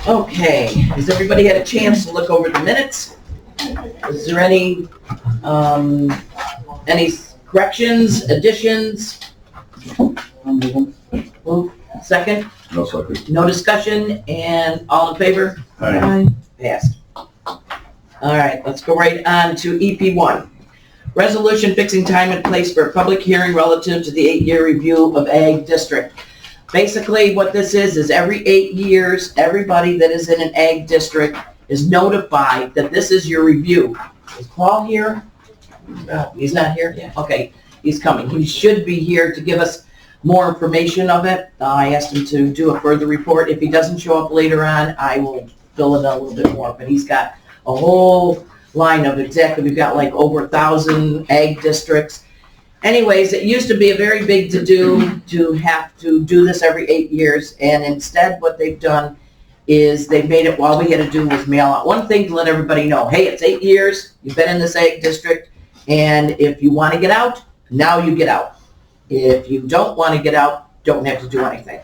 Okay, has everybody had a chance to look over the minutes? Is there any corrections, additions? Move. Second? No second. No discussion, and all in favor? Aye. Passed. All right, let's go right on to EP1. Resolution fixing time and place for a public hearing relative to the 8-year review of Ag District. Basically, what this is every 8 years, everybody that is in an Ag District is notified that this is your review. Is Paul here? He's not here? Yeah. Okay, he's coming. He should be here to give us more information of it. I asked him to do a further report. If he doesn't show up later on, I will fill it out a little bit more, but he's got a whole line of exactly, we've got like over 1,000 Ag districts. Anyways, it used to be a very big to-do to have to do this every 8 years, and instead what they've done is they've made it, all we had to do was mail out one thing to let everybody know, hey, it's 8 years, you've been in this Ag district, and if you want to get out, now you get out. If you don't want to get out, don't have to do anything.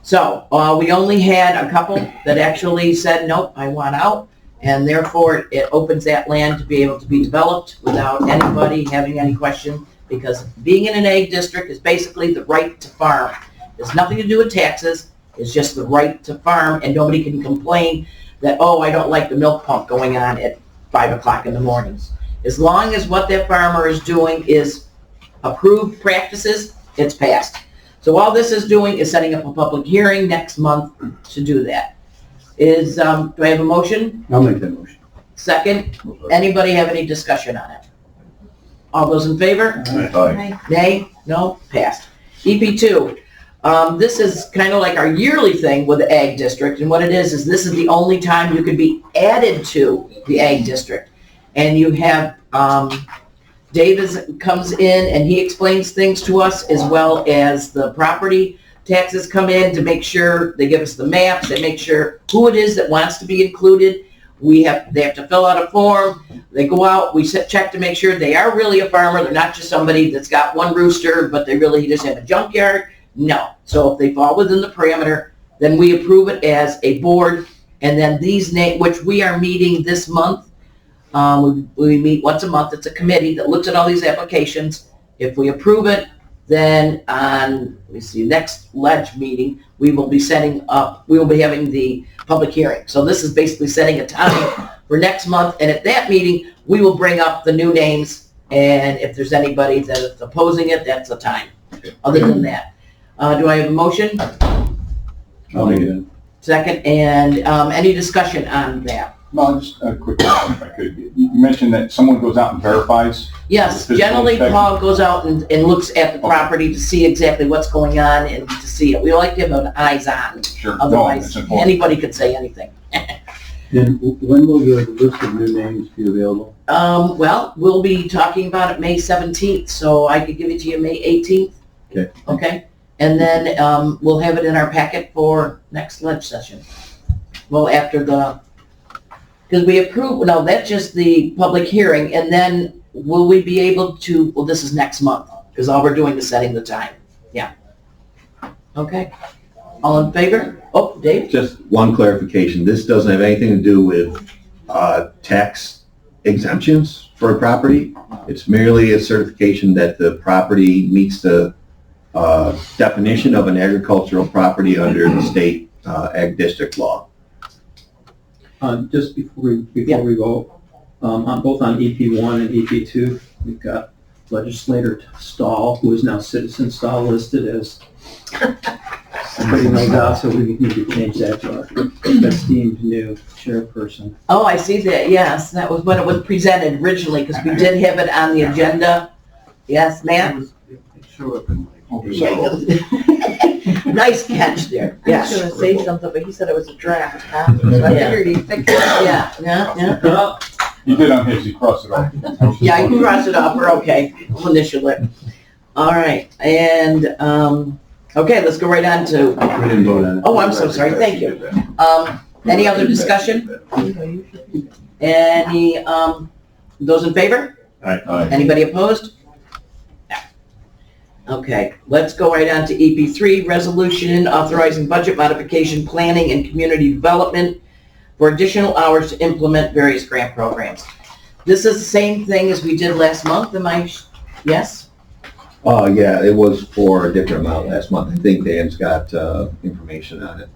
So we only had a couple that actually said, nope, I want out, and therefore it opens that land to be able to be developed without anybody having any question, because being in an Ag district is basically the right to farm. There's nothing to do with taxes, it's just the right to farm, and nobody can complain that, oh, I don't like the milk pump going on at 5 o'clock in the mornings. As long as what that farmer is doing is approved practices, it's passed. So all this is doing is setting up a public hearing next month to do that. Do I have a motion? I'll make that motion. Second? Anybody have any discussion on it? All those in favor? Aye. Nay? No? Passed. EP2. This is kind of like our yearly thing with the Ag District, and what it is this is the only time you could be added to the Ag District. And you have, Dave comes in and he explains things to us, as well as the property taxes come in to make sure, they give us the maps, they make sure who it is that wants to be included. They have to fill out a form, they go out, we check to make sure they are really a farmer, they're not just somebody that's got one rooster, but they really just have a junkyard. No. So if they fall within the parameter, then we approve it as a board, and then these which we are meeting this month, we meet once a month. It's a committee that looks at all these applications. If we approve it, then on, next ledge meeting, we will be having the public hearing. So this is basically setting a time for next month, and at that meeting, we will bring up the new names, and if there's anybody that is opposing it, that's the time. Other than that, do I have a motion? I'll make it. Second, and any discussion on that? No, just a quick question if I could. You mentioned that someone goes out and verifies? Yes, generally Paul goes out and looks at the property to see exactly what's going on and to see it. We like to have an eyes on. Sure. Otherwise, anybody could say anything. And when will your list of new names be available? Well, we'll be talking about it May 17th, so I could give it to you May 18th. Okay. Okay? And then we'll have it in our packet for next ledge session. Well, after because we approve, no, that's just the public hearing, and then will we be able to, well, this is next month, because all we're doing is setting the time. Yeah. Okay. All in favor? Oh, Dave? Just one clarification. This doesn't have anything to do with tax exemptions for a property. It's merely a certification that the property meets the definition of an agricultural property under the state ag district law. Just before we go, both on EP1 and EP2, we've got Legislator Stahl, who is now Citizen Stahl, listed as somebody knows out, so we need to change that to our esteemed new chairperson. Oh, I see that, yes. That was when it was presented originally, because we did have it on the agenda. Yes, ma'am? Nice catch there. I was going to say something, but he said it was a draft copy, so I figured he'd fix it. Yeah. You did on his, you crossed it off. Yeah, you can cross it off, we're okay. We'll initial it. All right, and, okay, let's go right on to, We didn't vote on it. oh, I'm so sorry, thank you. Any other discussion? Those in favor? Aye. Anybody opposed? No. Okay, let's go right on to EP3, resolution authorizing budget modification, planning, and community development for additional hours to implement various grant programs. This is the same thing as we did last month, yes? Yeah, it was for a different amount last month. I think Dan's got, information on it.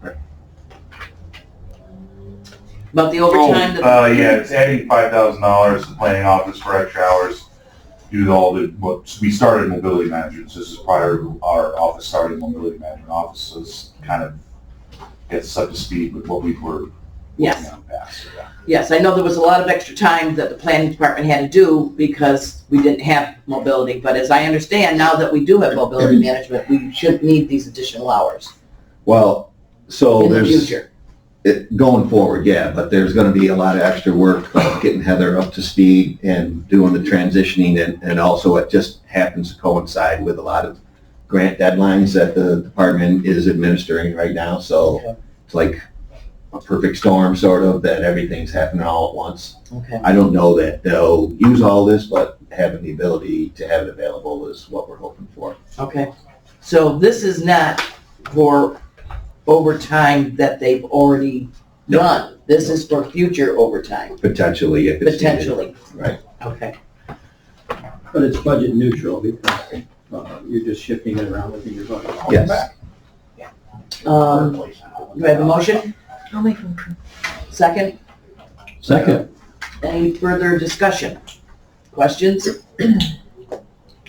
About the overtime? Yeah, it's adding $5,000 to planning office for extra hours. Due to all we started mobility management. This is prior to our office starting mobility management office, so it's kind of gets up to speed with what we were working on past. So, yeah. Yes, I know there was a lot of extra time that the planning department had to do because we didn't have mobility, but as I understand, now that we do have mobility management, we shouldn't need these additional hours Well, so in the there's, future. going forward, yeah, but there's gonna be a lot of extra work of getting Heather up to speed and doing the transitioning, and also it just happens to coincide with a lot of grant deadlines that the department is administering right now, so it's like a perfect storm, sort of, that everything's happening all at once. Okay. I don't know that they'll use all this, but having the ability to have it available is what we're hoping for. Okay. So this is not for overtime that they've already done. This is for future overtime, Potentially, if it's needed. potentially. Right. Okay. But it's budget neutral because you're just shifting it around within your budget. Yes. Do I have a motion? I'll make a motion. Second? Second. Any further discussion? Questions?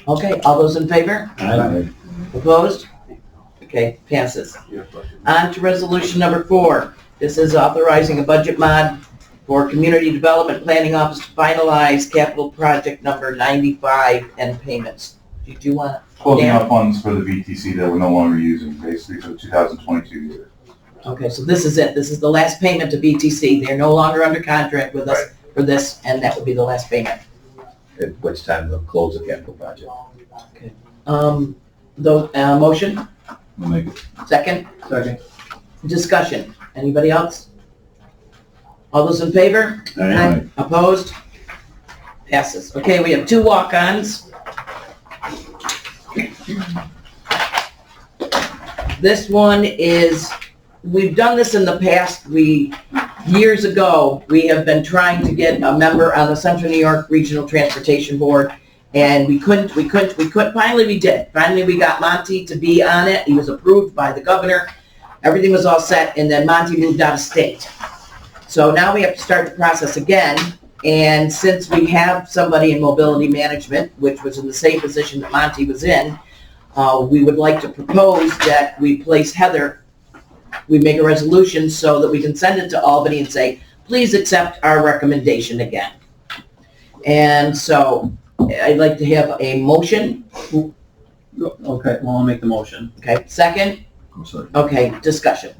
Okay, all those in favor? Opposed? Okay, passes. On to resolution number 4. This is authorizing a budget mod for Community Development Planning Office to finalize capital project number 95 and payments. Did you want to? Closing out funds for the VTC that we're no longer using, basically for the 2022 year. Okay, so this is it. This is the last payment to BTC. They're no longer under contract with us for this, and that would be the last payment. At which time they'll close the capital project. Motion? We'll make it. Second? Second. Discussion. Anybody else? All those in favor? Aye. Opposed? Passes. Okay, we have 2 walk-ons. This one is, we've done this in the past. Years ago, we have been trying to get a member on the Central New York Regional Transportation Board, and we couldn't. Finally, we did. Finally, we got Monty to be on it. He was approved by the governor. Everything was all set, and then Monty moved out of state. So now we have to start the process again, and since we have somebody in mobility management, which was in the same position that Monty was in, we would like to propose that we place Heather, we make a resolution so that we can send it to Albany and say, please accept our recommendation again. And so I'd like to have a motion. Okay, well, I'll make the motion. Okay, second? I'm sorry. Okay, discussion.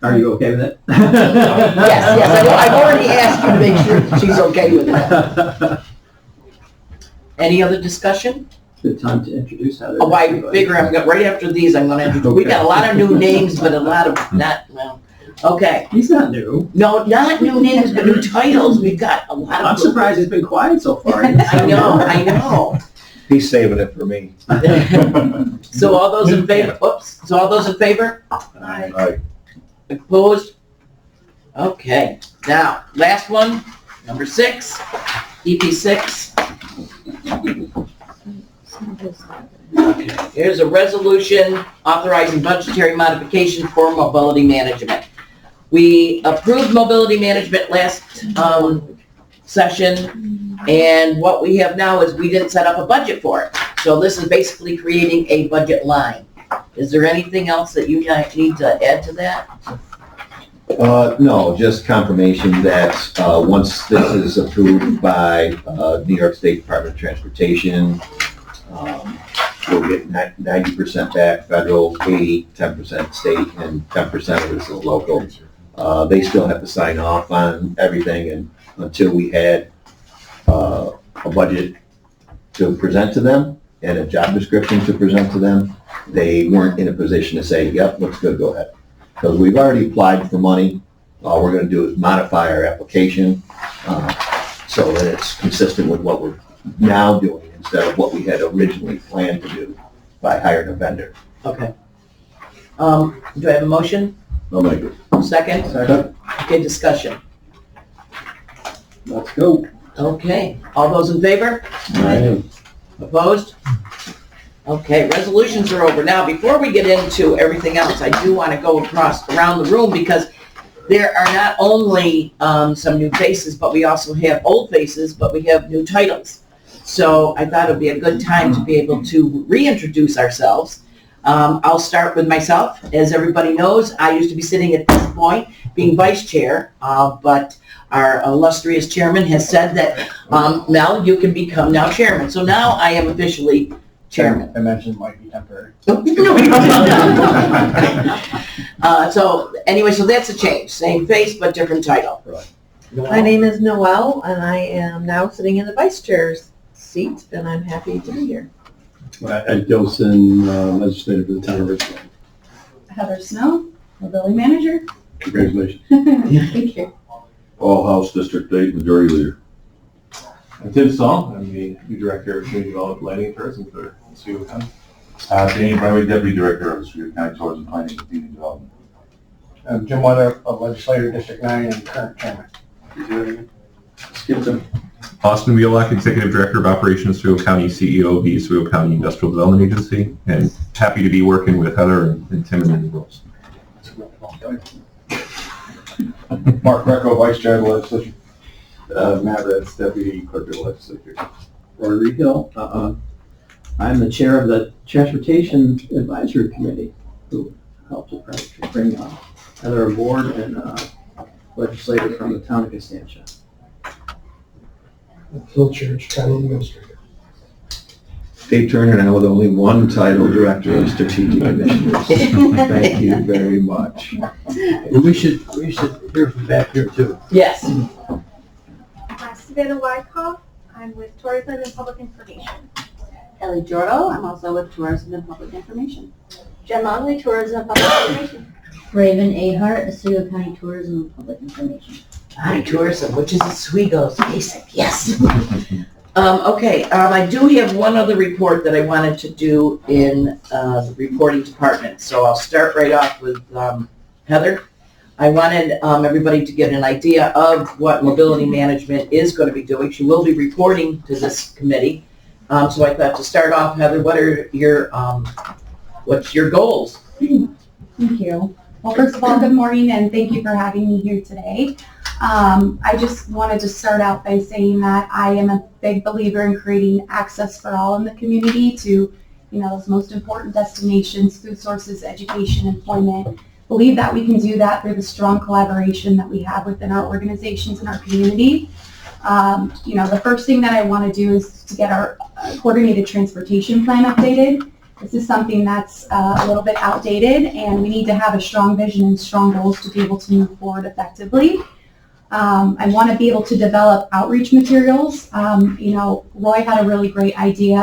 Are you okay with it? Yes, I've already asked you to make sure that she's okay with that. Any other discussion? Good time to introduce Heather. Oh, I figure right after these, I'm gonna introduce, we got a lot of new names, but a lot of okay. He's not new. No, not new names, but new titles. We've got a lot of. I'm surprised he's been quiet so far. I know. He's saving it for me. So all those in favor, so all those in favor? Aye. Opposed? Okay, now, last one, number 6, EP6. Here's a resolution authorizing budgetary modification for mobility management. We approved mobility management last session, and what we have now is we didn't set up a budget for it. So this is basically creating a budget line. Is there anything else that you guys need to add to that? No, just confirmation that, once this is approved by, New York State Department of Transportation, we'll get 90% back federal, 10% state, and 10% of this is local. They still have to sign off on everything, and until we had, a budget to present to them and a job description to present to them, they weren't in a position to say, yep, looks good, go ahead. Because we've already applied for money. All we're going to do is modify our application so that it's consistent with what we're now doing instead of what we had originally planned to do by hiring a vendor. Okay. Do I have a motion? I'll make it. Second? Second. Okay, discussion. Let's go. Okay, all those in favor? Aye. Opposed? Okay, resolutions are over. Now, before we get into everything else, I do want to go around the room because there are not only some new faces, but we also have old faces, but we have new titles. So I thought it would be a good time to be able to reintroduce ourselves. I'll start with myself. As everybody knows, I used to be sitting at this point being vice chair, but our illustrious chairman has said that, Mel, you can become now chairman. So now I am officially chairman. I mentioned it might be temporary. So anyway, so that's a change. Same face, but different title. Right. My name is Noelle, and I am now sitting in the vice chair's seat, and I'm happy to be here. Ed Gilson, legislator for the town of Richmond. Heather Snow, mobility manager. Congratulations. Thank you. All House District 8 Majority Leader. I'm Tim Saul. I'm the new director of community development planning and tourism for Oswego County. Danny Bradley, Deputy Director of Oswego County Tourism Planning and Community Development. I'm Jim Weather, of Legislator District 9 and current chairman. Skipton. Austin Wheelock, Executive Director of Operations, Oswego County, CEO of the Oswego County Industrial Development Agency, and happy to be working with Heather and Tim in the new roles. Mark Greco, Vice Chair of the Legislature. Matt Red's Deputy Clerk of the Legislature. Rory Hill. I'm the chair of the Transportation Advisory Committee, who helped to bring Heather aboard and legislator from the town of Constantia. Phil Church, County Administrator. Dave Turner, now with only one title, Director of Strategic Initiatives. Thank you very much. We should hear from back here too. Yes. I'm Savannah Wyckoff. I'm with Tourism and Public Information. Ellie Jordo. I'm also with Tourism and Public Information. Jen Longley, Tourism and Public Information. Raven Ahart, Oswego County Tourism and Public Information. Hi, tourism, which is Oswego's basic, yes. Okay, I do have one other report that I wanted to do in the reporting department. So I'll start right off with Heather. I wanted everybody to get an idea of what mobility management is going to be doing. She will be reporting to this committee. So I thought to start off, Heather, what are your what's your goals? Thank you. Well, first of all, good morning and thank you for having me here today. I just wanted to start out by saying that I am a big believer in creating access for all in the community to, those most important destinations, food sources, education, employment. Believe that we can do that through the strong collaboration that we have within our organizations and our community. The first thing that I want to do is to get our coordinated transportation plan updated. This is something that's a little bit outdated, and we need to have a strong vision and strong goals to be able to move forward effectively. I want to be able to develop outreach materials. Roy had a really great idea.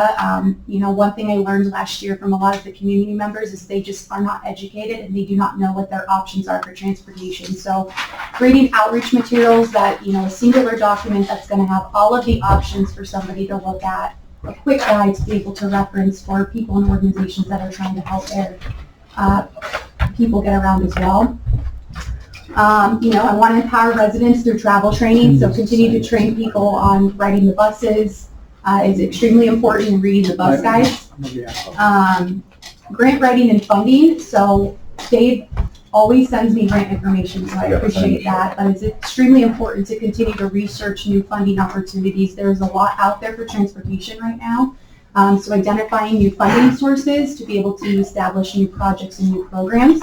One thing I learned last year from a lot of the community members is they just are not educated and they do not know what their options are for transportation. So creating outreach materials that, a singular document that's going to have all of the options for somebody to look at, a quick guide to be able to reference for people and organizations that are trying to help their people get around as well. I want to empower residents through travel training, so continue to train people on riding the buses is extremely important in reading the bus guides. Grant writing and funding, so Dave always sends me grant information, so I appreciate that, but it's extremely important to continue to research new funding opportunities. There's a lot out there for transportation right now, so identifying new funding sources to be able to establish new projects and new programs.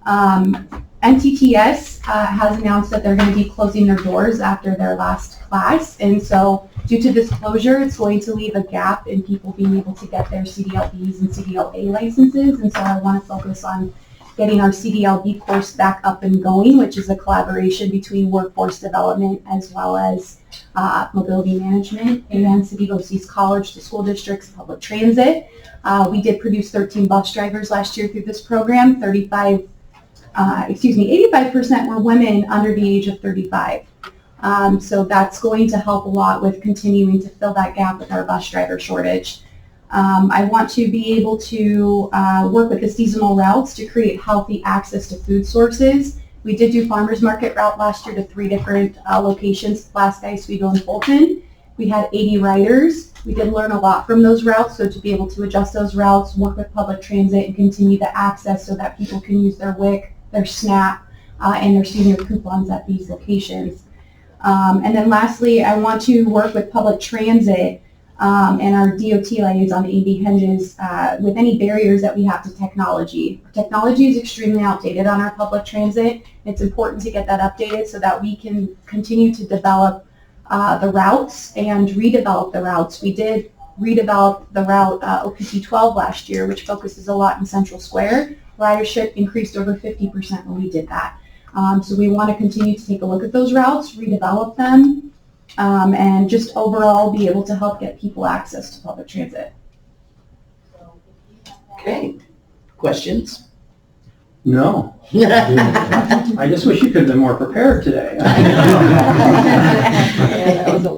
NTTS has announced that they're going to be closing their doors after their last class, and so due to this closure, it's going to leave a gap in people being able to get their CDLBs and CDLA licenses, and so I want to focus on getting our CDLB course back up and going, which is a collaboration between workforce development as well as mobility management and City of Oswego's College, the school districts, public transit. We did produce 13 bus drivers last year through this program. 85% were women under the age of 35. So that's going to help a lot with continuing to fill that gap with our bus driver shortage. I want to be able to work with the seasonal routes to create healthy access to food sources. We did do farmers market route last year to 3 different locations, Alaska, Oswego, and Fulton. We had 80 riders. We did learn a lot from those routes, so to be able to adjust those routes, work with public transit, and continue the access so that people can use their WIC, their SNAP, and their senior coupons at these locations. And then lastly, I want to work with public transit and our DOT liaison, Amy Henges, with any barriers that we have to technology. Technology is extremely outdated on our public transit. It's important to get that updated so that we can continue to develop the routes and redevelop the routes. We did redevelop the route OPT 12 last year, which focuses a lot in Central Square. Ridership increased over 50% when we did that. So we want to continue to take a look at those routes, redevelop them, and just overall be able to help get people access to public transit. Okay, questions? No. I just wish you could have been more prepared today.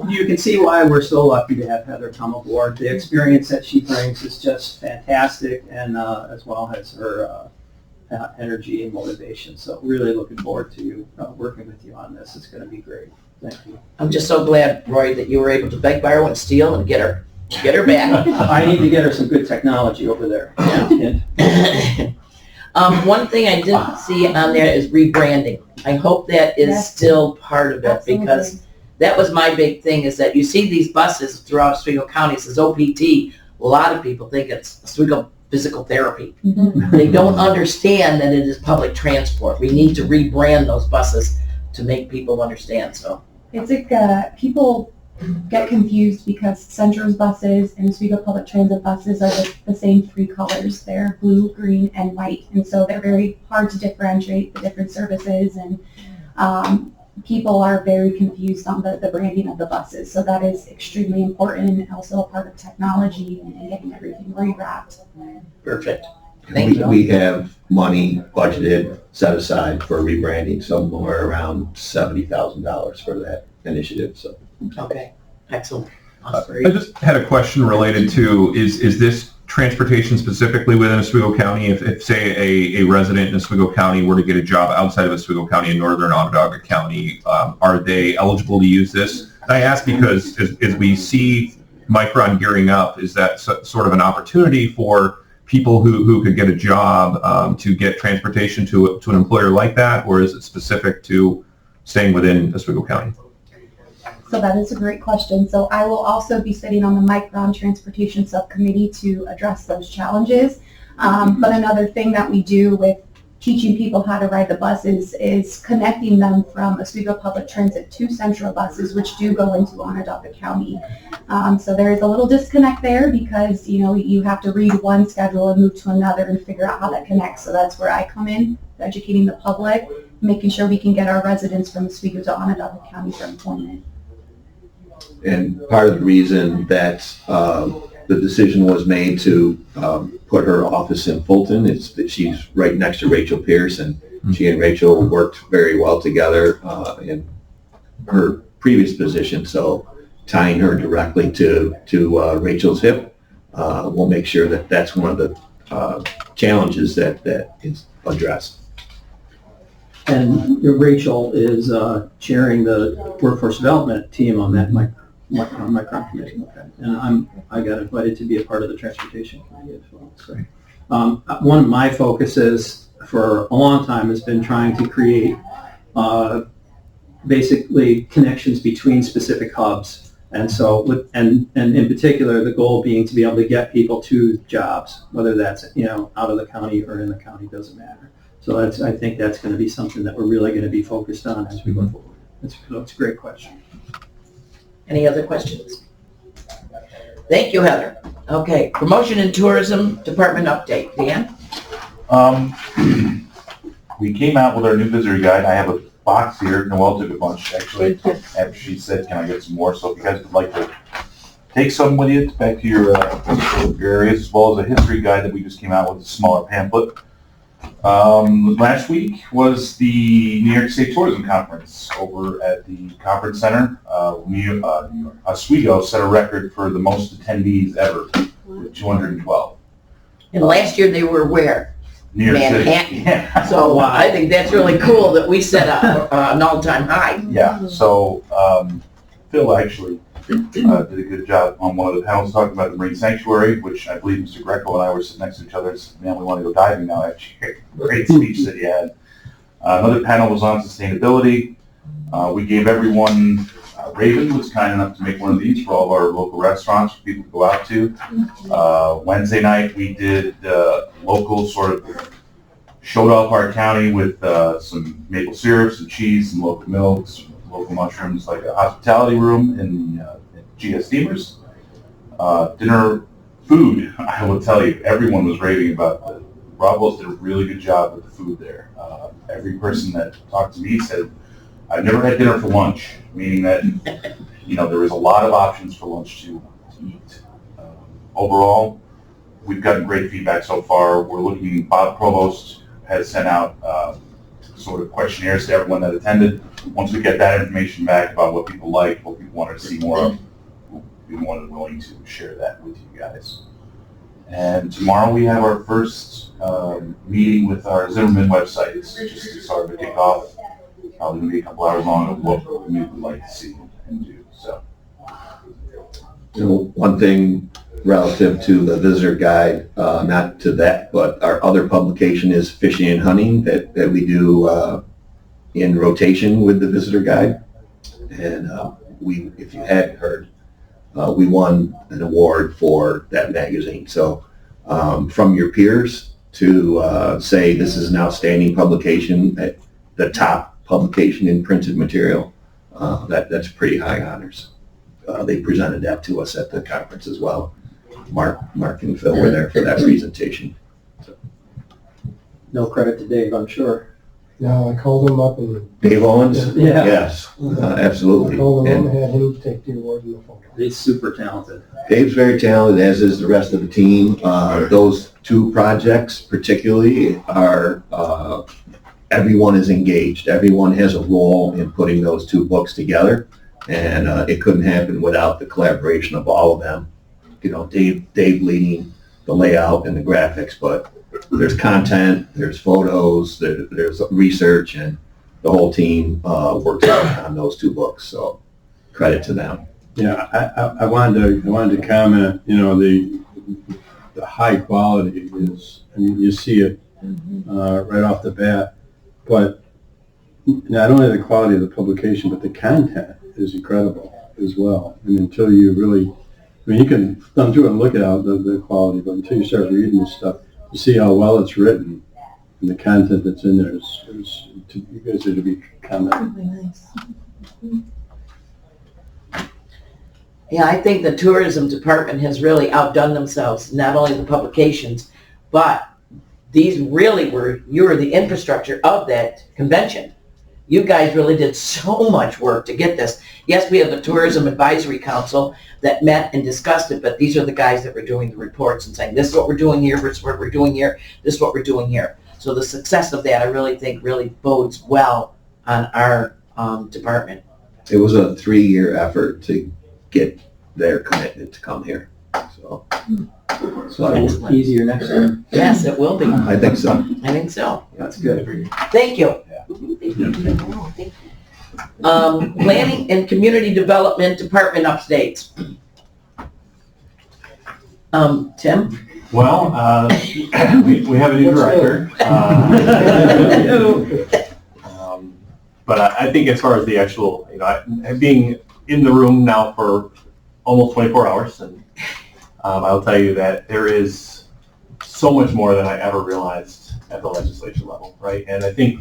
You can see why we're so lucky to have Heather come aboard. The experience that she brings is just fantastic, and as well as her energy and motivation. So really looking forward to working with you on this. It's going to be great. Thank you. I'm just so glad, Roy, that you were able to beg, borrow, and steal and get her back. I need to get her some good technology over there. Yeah. One thing I didn't see on there is rebranding. I hope that is still part of it. Absolutely. Because that was my big thing, is that you see these buses throughout Oswego County. It says OPT. A lot of people think it's Oswego Physical Therapy. Mm-hmm. They don't understand that it is public transport. We need to rebrand those buses to make people understand. So It's like people get confused because Centro's buses and Oswego Public Transit buses are the same 3 colors. They're blue, green, and white, and so they're very hard to differentiate the different services, and people are very confused on the branding of the buses. So that is extremely important, and also a part of technology and getting everything rewrapped. perfect. Thank you. We have money budgeted, set aside for rebranding, somewhere around $70,000 for that initiative, so. Okay, excellent. I just had a question related to, is this transportation specifically within Oswego County? If say a resident in Oswego County were to get a job outside of Oswego County in northern Onondaga County, are they eligible to use this? And I ask because as we see Micron gearing up, is that sort of an opportunity for people who could get a job to get transportation to an employer like that, or is it specific to staying within Oswego County? So that is a great question. So I will also be sitting on the Micron Transportation Subcommittee to address those challenges. But another thing that we do with teaching people how to ride the buses is connecting them from Oswego Public Transit to Central buses, which do go into Onondaga County. So there is a little disconnect there because, you know, you have to read one schedule and move to another and figure out how that connects. So that's where I come in, educating the public, making sure we can get our residents from Oswego to Onondaga County for employment. And part of the reason that the decision was made to put her office in Fulton is that she's right next to Rachel Pierce, and she and Rachel worked very well together in her previous position. So tying her directly to Rachel's hip will make sure that that's one of the challenges that is addressed. And Rachel is chairing the workforce development team on that Micron committee. Okay. And I got invited to be a part of the transportation committee as well. So, one of my focuses for a long time has been trying to create basically connections between specific hubs. And so, and in particular, the goal being to be able to get people to jobs, whether that's out of the county or in the county, doesn't matter. So I think that's going to be something that we're really going to be focused on as we go forward. That's a great question. Any other questions? Thank you, Heather. Okay, Promotion and Tourism Department update. Dan? We came out with our new visitor guide. I have a box here. Noelle took a bunch, actually, after she said, can I get some more? So if you guys would like to take some with you back to your areas, as well as a history guide that we just came out with, a smaller pamphlet. Last week was the New York State Tourism Conference over at the Conference Center. Oswego set a record for the most attendees ever, with 212. And last year they were where? New York City. Manhattan. Yeah. So I think that's really cool that we set an all-time high. Yeah, so Phil actually did a good job on one of the panels talking about the marine sanctuary, which I believe Mr. Greco and I were sitting next to each other and said, man, we want to go diving now. Actually, great speech that he had. Another panel was on sustainability. We gave everyone, Raven was kind enough to make one of these for all of our local restaurants for people to go out to. Wednesday night we did local sort of showed off our county with some maple syrup, some cheese, some local milks, local mushrooms, like a hospitality room in GS Steamers. Dinner food, I will tell you, everyone was raving about the Bravo's did a really good job with the food there. Every person that talked to me said, I've never had dinner for lunch, meaning that, there was a lot of options for lunch to eat. Overall, we've gotten great feedback so far. We're looking, Bob Provost has sent out sort of questionnaires to everyone that attended. Once we get that information back about what people like, what people wanted to see more of, we'll be more than willing to share that with you guys. And tomorrow we have our first meeting with our Zimmerman website. It's just to sort of kick off. Probably going to be a couple hours long of what we would like to see and do. So, One thing relative to the visitor guide, not to that, but our other publication is Fishing and Hunting that we do in rotation with the visitor guide. And if you hadn't heard, we won an award for that magazine. So from your peers to say this is an outstanding publication, at the top publication in printed material, that's pretty high honors. They presented that to us at the conference as well. Mark and Phil were there for that presentation. So. No credit to Dave, I'm sure. No, I called him up and. Dave Owens? Yeah. Yes, absolutely. I called him up and had him take the award in the phone. He's super talented. Dave's very talented, as is the rest of the team. Those two projects particularly are, everyone is engaged. Everyone has a role in putting those two books together, and it couldn't happen without the collaboration of all of them. Dave leading the layout and the graphics, but there's content, there's photos, there's research, and the whole team works on those two books. So credit to them. Yeah, I wanted to comment. The high quality is. I mean, you see it right off the bat. But not only the quality of the publication, but the content is incredible as well. And until you really, you can thumb through it and look at the quality, but until you start reading this stuff, you see how well it's written and the content that's in there you guys are to be commented. Really nice. Yeah, I think the tourism department has really outdone themselves, not only the publications, but these really you were the infrastructure of that convention. You guys really did so much work to get this. Yes, we have the Tourism Advisory Council that met and discussed it, but these are the guys that were doing the reports and saying, this is what we're doing here, this is what we're doing here, this is what we're doing here. So the success of that, I really think, really bodes well on our department. It was a 3-year effort to get their commitment to come here. So So easier next time. Yes, it will be. I think so. I think so. That's good. Thank you. Planning and Community Development Department updates. Tim? Well, we have a new director. But I think as far as the actual, being in the room now for almost 24 hours, and I'll tell you that there is so much more than I ever realized at the legislature level, right? And I think,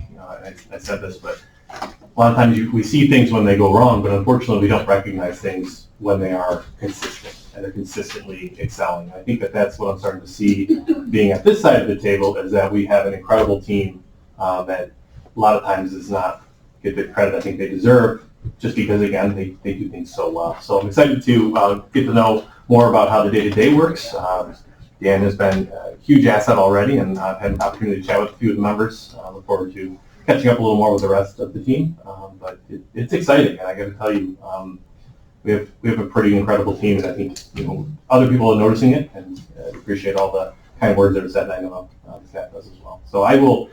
I said this, but a lot of times we see things when they go wrong, but unfortunately we don't recognize things when they are consistent and they're consistently excelling. I think that's what I'm starting to see being at this side of the table, is that we have an incredible team that a lot of times does not get the credit I think they deserve, just because, again, they do things so well. So I'm excited to get to know more about how the day-to-day works. Dan has been a huge asset already, and I've had an opportunity to chat with a few of the members. I look forward to catching up a little more with the rest of the team. But it's exciting, and I got to tell you, we have a pretty incredible team, and I think other people are noticing it, and appreciate all the kind words that are said, and I know the staff does as well. So I will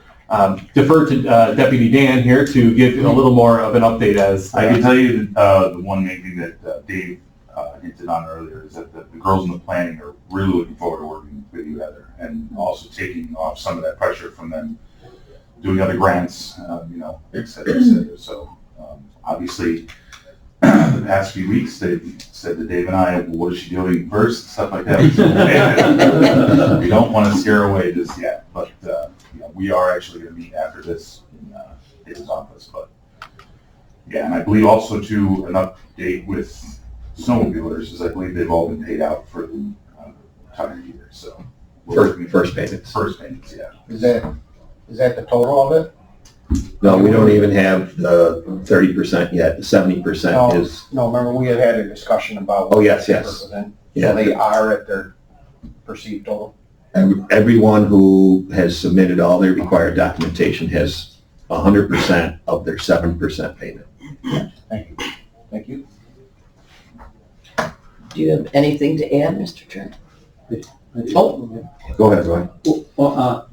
defer to Deputy Dan here to give a little more of an update. As I can tell you the one main thing that Dave hinted on earlier is that the girls in the planning are really looking forward to working with you, Heather, and also taking off some of that pressure from them doing other grants, et cetera, et cetera. So obviously, the past few weeks, they said to Dave and I, well, what is she doing first, stuff like that. We don't want to scare her away just yet, but we are actually going to meet after this in Dave's office. But yeah, and I believe also to an update with snowmobilers is I believe they've all been paid out for the entire year. So First payments. First payments, yeah. Is that the total of it? No, we don't even have the 30% yet. The 70% is. No, remember we had a discussion about. Oh, yes. So Yeah. they are at their perceived total? Everyone who has submitted all their required documentation has 100% of their 7% payment. Thank you. Thank you. Do you have anything to add, Mr. Trent? Oh. Go ahead, Roy. Well,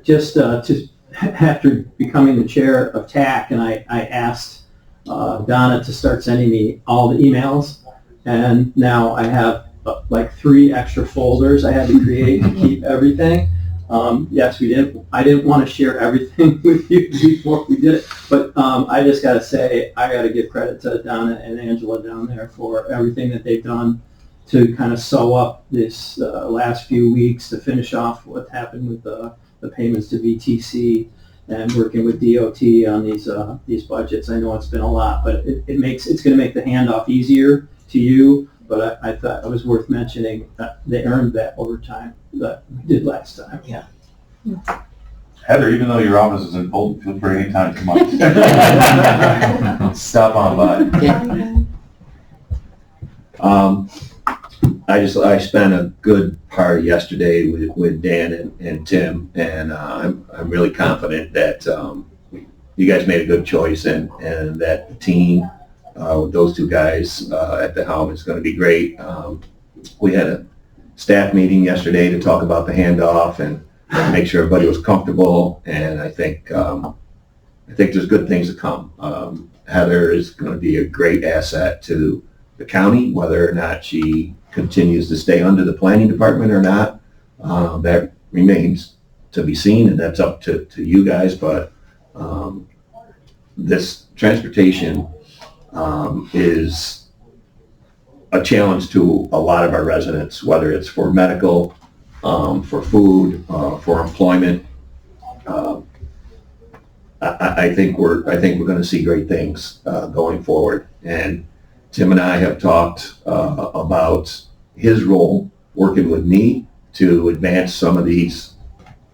just after becoming the chair of TAC, and I asked Donna to start sending me all the emails, and now I have like 3 extra folders I had to create to keep everything. Yes, I didn't want to share everything with you before we did it, but I just got to say, I got to give credit to Donna and Angela down there for everything that they've done to kind of sew up this last few weeks to finish off what happened with the payments to VTC and working with DOT on these budgets. I know it's been a lot, but it's going to make the handoff easier to you. But I thought it was worth mentioning that they earned that overtime that we did last time. Yeah. Heather, even though your office is in Fulton, feel free anytime to come up. Stop on by. Yeah. I spent a good part yesterday with Dan and Tim, and I'm really confident that you guys made a good choice, and that the team with those 2 guys at the helm is going to be great. We had a staff meeting yesterday to talk about the handoff and make sure everybody was comfortable, and I think there's good things to come. Heather is going to be a great asset to the county, whether or not she continues to stay under the planning department or not. That remains to be seen, and that's up to you guys, but this transportation is a challenge to a lot of our residents, whether it's for medical, for food, for employment. I think we're going to see great things going forward. And Tim and I have talked about his role working with me to advance some of these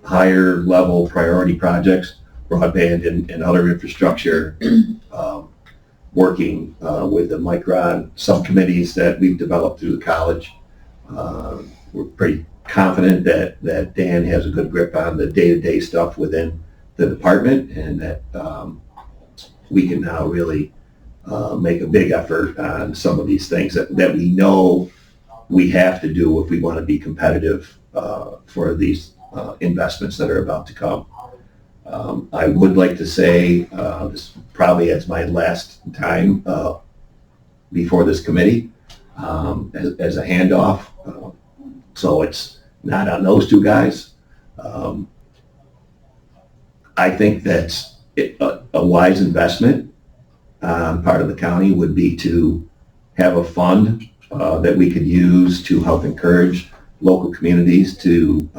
higher level priority projects, broadband and other infrastructure, working with the Micron subcommittees that we've developed through the college. We're pretty confident that Dan has a good grip on the day-to-day stuff within the department, and that we can now really make a big effort on some of these things that we know we have to do if we want to be competitive for these investments that are about to come. I would like to say, this probably is my last time before this committee as a handoff, so it's not on those 2 guys. I think that a wise investment on part of the county would be to have a fund that we could use to help encourage local communities to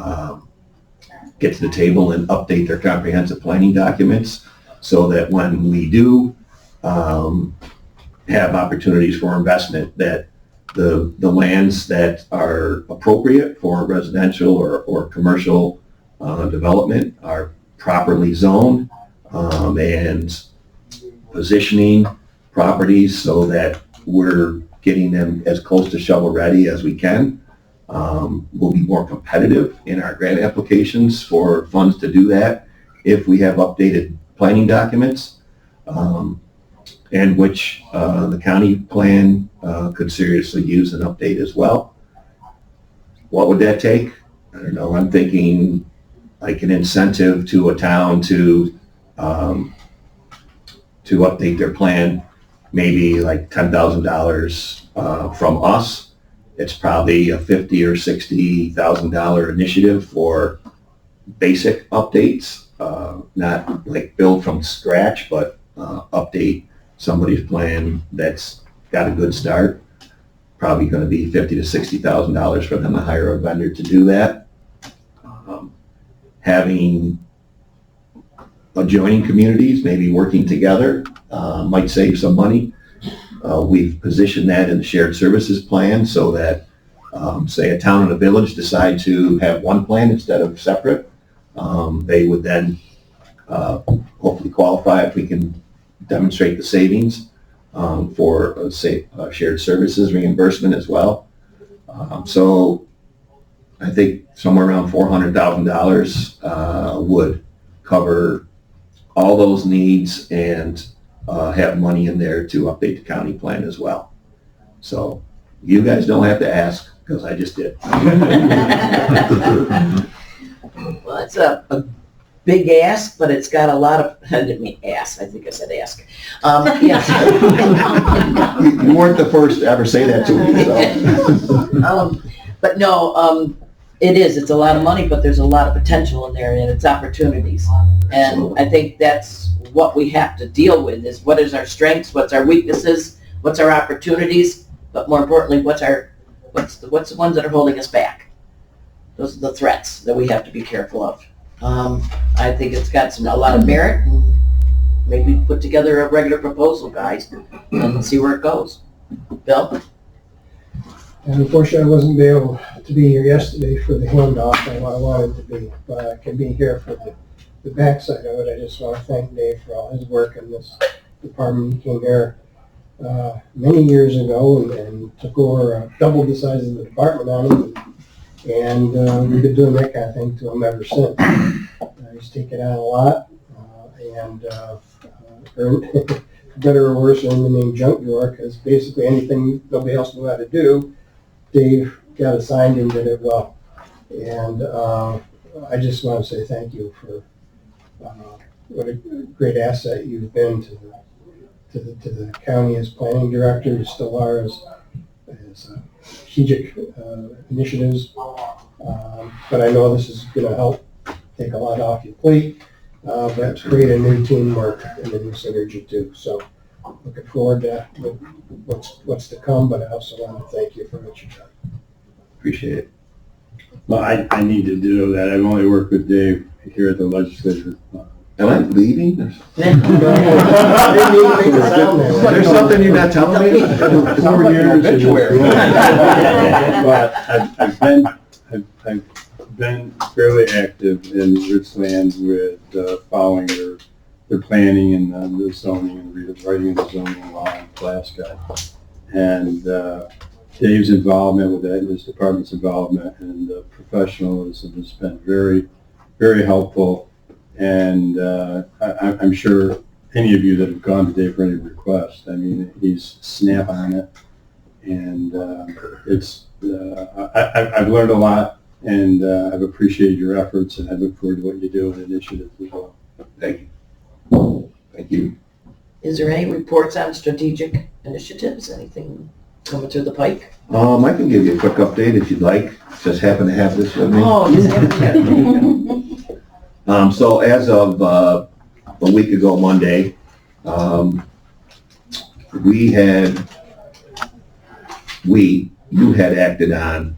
get to the table and update their comprehensive planning documents, so that when we do have opportunities for investment, that the lands that are appropriate for residential or commercial development are properly zoned, and positioning properties so that we're getting them as close to shovel ready as we can. We'll be more competitive in our grant applications for funds to do that if we have updated planning documents, and which the county plan could seriously use an update as well. What would that take? I don't know. I'm thinking like an incentive to a town to update their plan, maybe like $10,000 from us. It's probably a $50,000 or $60,000 initiative for basic updates, not like build from scratch, but update somebody's plan that's got a good start. Probably going to be $50,000 to $60,000 for them to hire a vendor to do that. Having adjoining communities maybe working together might save some money. We've positioned that in the shared services plan so that, say, a town and a village decide to have one plan instead of separate. They would then hopefully qualify if we can demonstrate the savings for, say, shared services reimbursement as well. So I think somewhere around $400,000 would cover all those needs and have money in there to update the county plan as well. So you guys don't have to ask, because I just did. Well, it's a big ask, but it's got a lot of, I didn't mean ask, I think I said ask. Yes. You weren't the first to ever say that to me, so. But no, it's a lot of money, but there's a lot of potential in there, and it's opportunities. And I think that's what we have to deal with, is what is our strengths, what's our weaknesses, what's our opportunities, but more importantly, what's the ones that are holding us back. Those are the threats that we have to be careful of. I think it's got a lot of merit. Maybe put together a regular proposal, guys, and see where it goes. Bill? And unfortunately, I wasn't able to be here yesterday for the handoff, and I wanted to be, but I can be here for the backside of it. I just want to thank Dave for all his work in this department. He came here many years ago and took over, doubled the size of the department on him, and we've been doing that kind of thing to him ever since. He's taken on a lot, and earned, for better or worse, earned the name junk drawer, because basically anything nobody else knew how to do, Dave got assigned and did it well. And I just want to say thank you for what a great asset you've been to the county as planning director. You still are as strategic initiatives. But I know this is going to help take a lot off your plate, but create a new teamwork and a new synergy too. So looking forward to what's to come, but I also want to thank you for what you've done. Appreciate it. Well, I need to do that. I've only worked with Dave here at the legislature. Am I leaving? There's There's something you're not telling me? 4 years. But I've been fairly active in Richland with following their planning and the zoning and writing the zoning law in Alaska. And Dave's involvement with that, and his department's involvement and professionalism has been very, very helpful. And I'm sure any of you that have gone to Dave for any request, I mean, he's snap on it. And I've learned a lot, and I've appreciated your efforts, and I look forward to what you do in initiatives as well. Thank you. Thank you. Is there any reports on strategic initiatives? Anything coming through the pike? I can give you a quick update if you'd like. Just happen to have this with me. Oh, just haven't. So as of a week ago Monday, you had acted on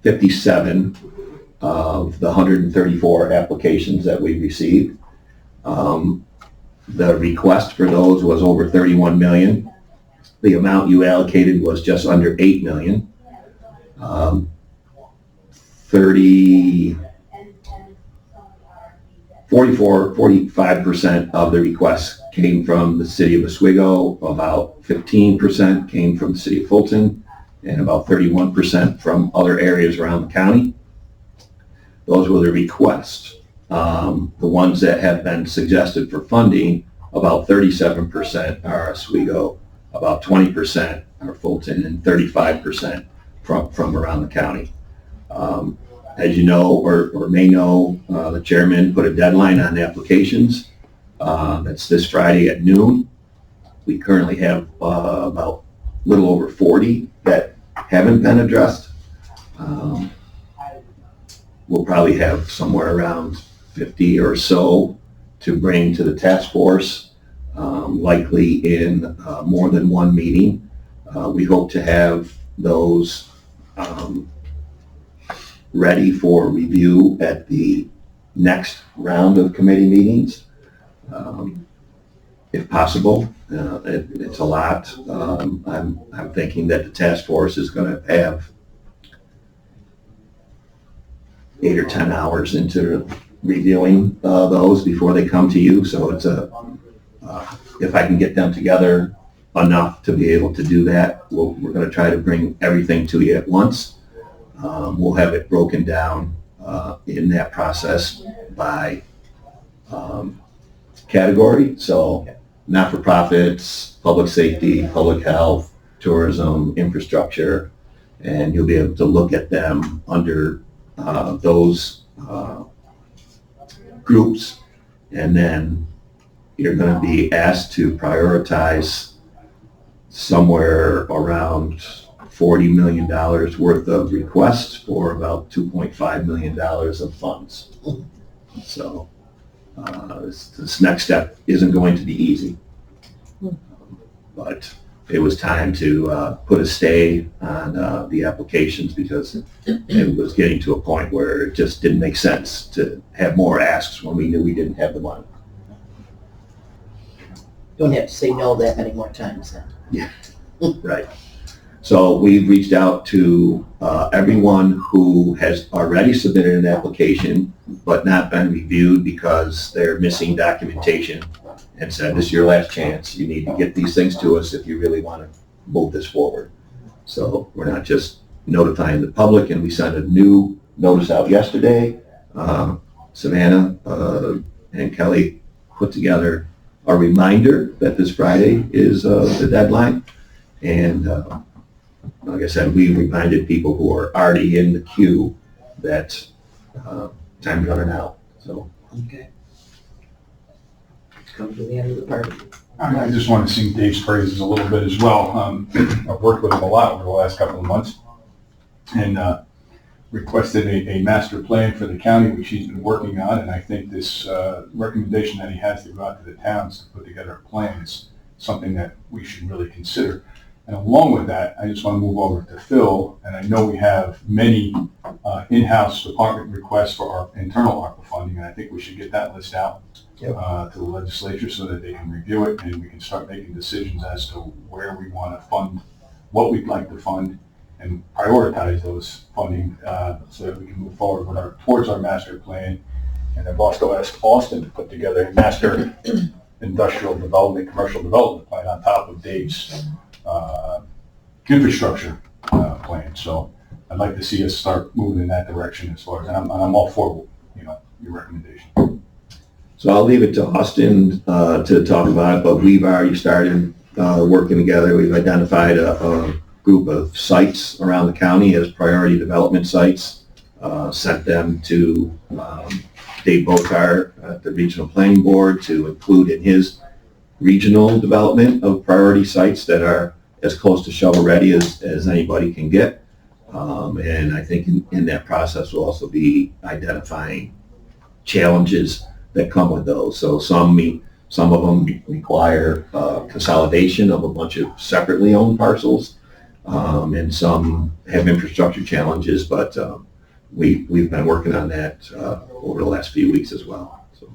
57 of the 134 applications that we received. The request for those was over 31 million. The amount you allocated was just under 8 million. 45% of the requests came from the city of Oswego, about 15% came from the city of Fulton, and about 31% from other areas around the county. Those were the requests. The ones that have been suggested for funding, about 37% are Oswego, about 20% are Fulton, and 35% from around the county. As you know, or may know, the chairman put a deadline on applications. That's this Friday at noon. We currently have about a little over 40 that haven't been addressed. We'll probably have somewhere around 50 or so to bring to the task force, likely in more than one meeting. We hope to have those ready for review at the next round of committee meetings, if possible. It's a lot. I'm thinking that the task force is going to have 8 or 10 hours into reviewing those before they come to you. So it's if I can get them together enough to be able to do that, we're going to try to bring everything to you at once. We'll have it broken down in that process by category. So not-for-profits, public safety, public health, tourism, infrastructure, and you'll be able to look at them under those groups, and then you're going to be asked to prioritize somewhere around $40 million worth of requests for about $2.5 million of funds. So this next step isn't going to be easy, but it was time to put a stay on the applications because it was getting to a point where it just didn't make sense to have more asks when we knew we didn't have the money. Don't have to say no that many more times then. Yeah, right. So we've reached out to everyone who has already submitted an application but not been reviewed because they're missing documentation, and said, this is your last chance. You need to get these things to us if you really want to move this forward. So we're not just notifying the public, and we sent a new notice out yesterday. Savannah and Kelly put together a reminder that this Friday is the deadline. And like I said, we reminded people who are already in the queue that time's running out. So. Okay. Come to the end of the party. I just want to sing Dave's praises a little bit as well. I've worked with him a lot over the last couple of months, and requested a master plan for the county, which he's been working on, and I think this recommendation that he has to go out to the towns to put together a plan is something that we should really consider. And along with that, I just want to move over to Phil, and I know we have many in-house department requests for our internal ARPA funding, and I think we should get that list out to the legislature so that they can review it, and we can start making decisions as to where we want to fund, what we'd like to fund, and prioritize those funding so that we can move forward with towards our master plan. And I've also asked Austin to put together a master industrial development, commercial development plan on top of Dave's infrastructure plan. So I'd like to see us start moving in that direction as far as, and I'm all for, your recommendation. So I'll leave it to Austin to talk about it, but we've already started working together. We've identified a group of sites around the county as priority development sites, sent them to Dave Botar at the Regional Planning Board to include in his regional development of priority sites that are as close to shovel-ready as anybody can get. And I think in that process we'll also be identifying challenges that come with those. So some of them require consolidation of a bunch of separately owned parcels, and some have infrastructure challenges, but we've been working on that over the last few weeks as well. So.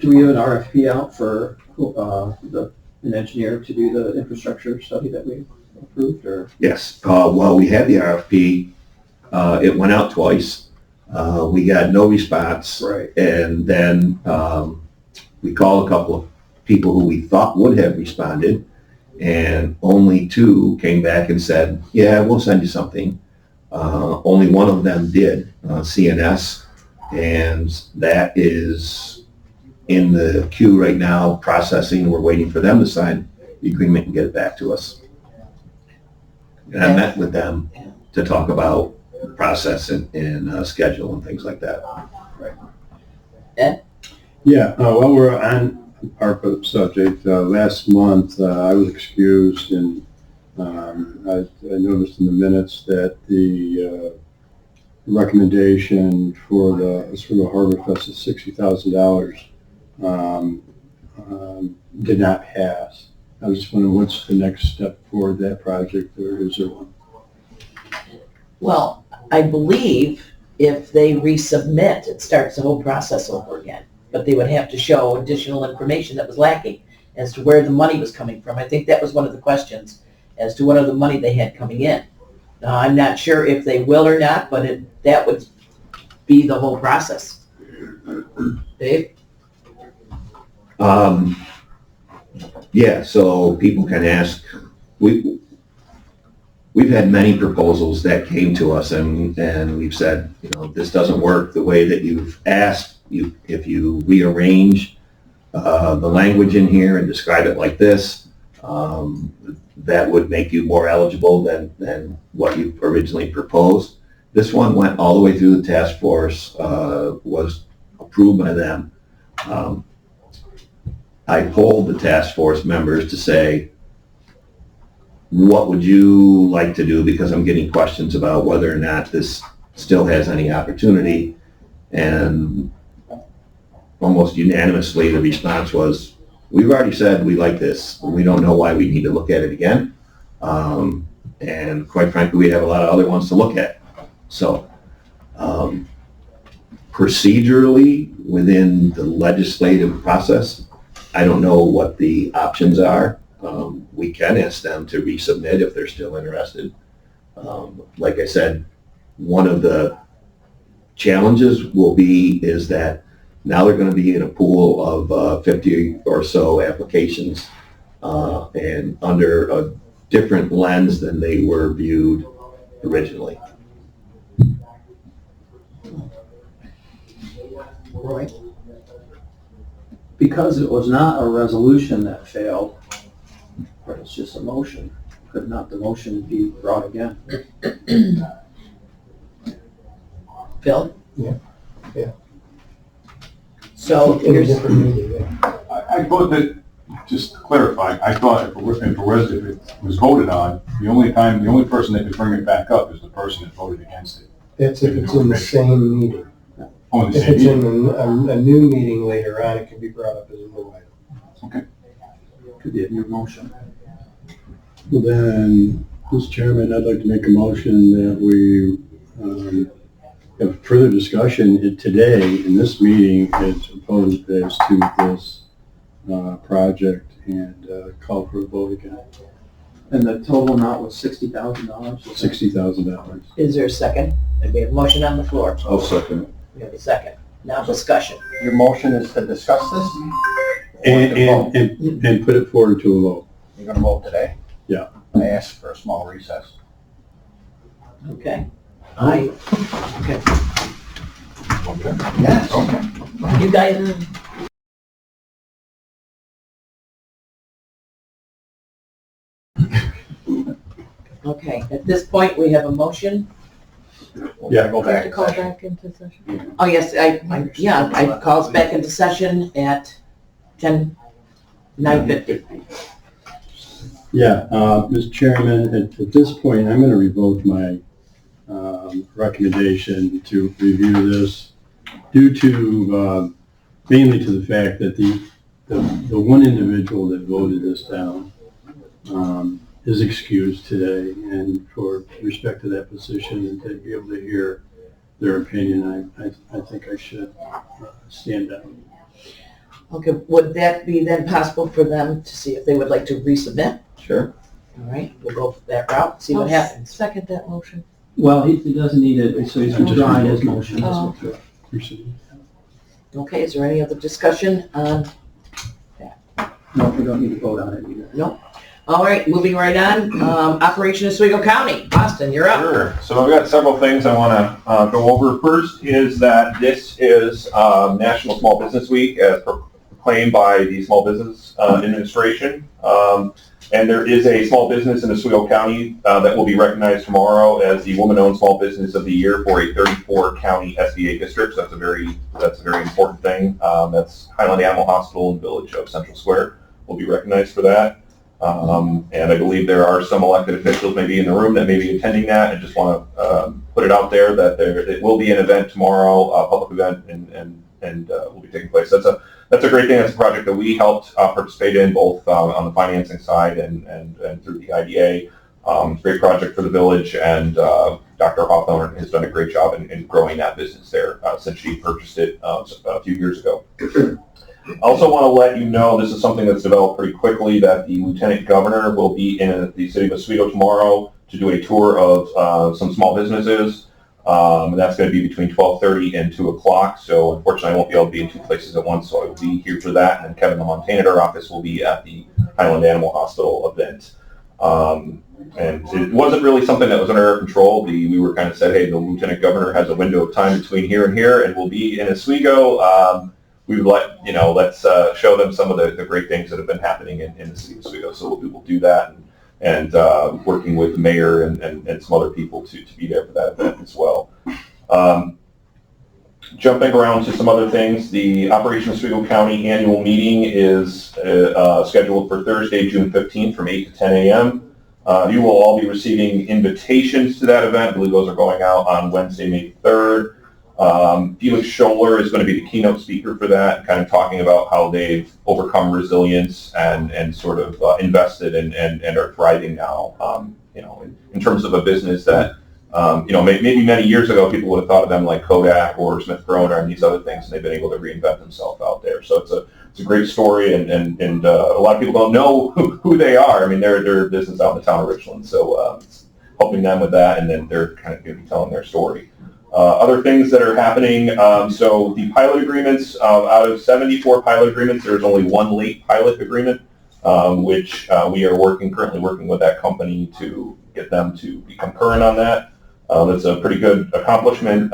Do we have an RFP out for an engineer to do the infrastructure study that we approved, or? Yes. Well, we had the RFP. It went out twice. We got no response. Right. And then we called a couple of people who we thought would have responded, and only 2 came back and said, yeah, we'll send you something. Only one of them did, CNS, and that is in the queue right now, processing. We're waiting for them to sign the agreement and get it back to us. And I met with them to talk about process and schedule and things like that. Yeah, while we're on our subject, last month I was excused, and I noticed in the minutes that the recommendation for the Oswego Harbor Fest is $60,000 did not pass. I was just wondering, what's the next step for that project, or is there one? Well, I believe if they resubmit, it starts the whole process over again. But they would have to show additional information that was lacking as to where the money was coming from. I think that was one of the questions, as to what other money they had coming in. Now, I'm not sure if they will or not, but that would be the whole process. Dave? Yeah, so people can ask, we've had many proposals that came to us, and we've said, this doesn't work the way that you've asked. If you rearrange the language in here and describe it like this, that would make you more eligible than what you originally proposed. This one went all the way through the task force, was approved by them. I polled the task force members to say, what would you like to do? Because I'm getting questions about whether or not this still has any opportunity. And almost unanimously, the response was, we've already said we like this. We don't know why we need to look at it again. And quite frankly, we have a lot of other ones to look at. So procedurally, within the legislative process, I don't know what the options are. We can ask them to resubmit if they're still interested. Like I said, one of the challenges is that now they're going to be in a pool of 50 or so applications, and under a different lens than they were viewed originally. Roy? Because it was not a resolution that failed, but it's just a motion, could not the motion be brought again? Phil? Yeah. So In a here's, different meeting, yeah. I thought that, just to clarify, I thought if it was voted on, the only person that could bring it back up is the person that voted against it. That's if it's in the same meeting. Oh, in the If same it's meeting? in a new meeting later on, it can be brought up as a new item. Okay. Could be a new motion. Well then, Mr. Chairman, I'd like to make a motion that we have further discussion today in this meeting as opposed as to this project, and call for a vote again. And the total amount was $60,000? $60,000. is there a second? And we have a motion on the floor. I'll second. We have a second. Now discussion. Your motion is to discuss this? And put it forward to a vote. You're gonna vote today? Yeah. I asked for a small recess. Okay. Okay. Yes. Okay. You guys, okay, at this point, we have a motion. Yeah. Go back. To call back into session. Oh, yes, I calls back into session at 9:50. Yeah, Mr. Chairman, at this point, I'm going to revoke my recommendation to review this due to, mainly to the fact that the one individual that voted this down is excused today, and for respect to that position and to be able to hear their opinion, I think I should stand down. Okay, would that be then possible for them to see if they would like to resubmit? Sure. All right, we'll go that route, see what I'll happens. Second that motion. Well, he doesn't need it, so he's withdrawing his motion. Oh. Okay, is there any other discussion on that? No, we don't need to vote on it either. All right, moving right on. Operation Oswego County. Austin, you're up. Sure. So I've got several things I want to go over. First is that this is National Small Business Week as proclaimed by the Small Business Administration. And there is a small business in Oswego County that will be recognized tomorrow as the Woman-Owned Small Business of the Year for a 34-county SBA district. So that's a very important thing. That's Highland Animal Hospital and Village of Central Square will be recognized for that. And I believe there are some elected officials maybe in the room that may be attending that. I just want to put it out there that it will be an event tomorrow, a public event, and will be taking place. That's a great thing. That's a project that we helped participate in both on the financing side and through the IDA. Great project for the village, and Dr. Hawthorne has done a great job in growing that business there since she purchased it a few years ago. I also want to let you know, this is something that's developed pretty quickly, that the Lieutenant Governor will be in the city of Oswego tomorrow to do a tour of some small businesses. That's going to be between 12:30 and 2 o'clock. So unfortunately, I won't be able to be in two places at once, so I will be here for that. And then Kevin, the Montana, at our office, will be at the Highland Animal Hospital event. And it wasn't really something that was under our control. We were kind of said, hey, the Lieutenant Governor has a window of time between here and here, and we'll be in Oswego. We would let's show them some of the great things that have been happening in the city of Oswego. So we will do that, and working with the mayor and some other people to be there for that event as well. Jumping around to some other things, the Operation Oswego County annual meeting is scheduled for Thursday, June 15th from 8 to 10 a.m. You will all be receiving invitations to that event. I believe those are going out on Wednesday, May 3rd. Felix Scholler is going to be the keynote speaker for that, kind of talking about how they've overcome resilience and sort of invested and are thriving now, in terms of a business that, maybe many years ago people would have thought of them like Kodak or Smith Corona and these other things, and they've been able to reinvent themselves out there. So it's a great story, and a lot of people don't know who they are. I mean, they're a business out in the town of Richland, so helping them with that, and then they're kind of going to be telling their story. Other things that are happening, so the pilot agreements, out of 74 pilot agreements, there's only one late pilot agreement, which we are currently working with that company to get them to become current on that. That's a pretty good accomplishment.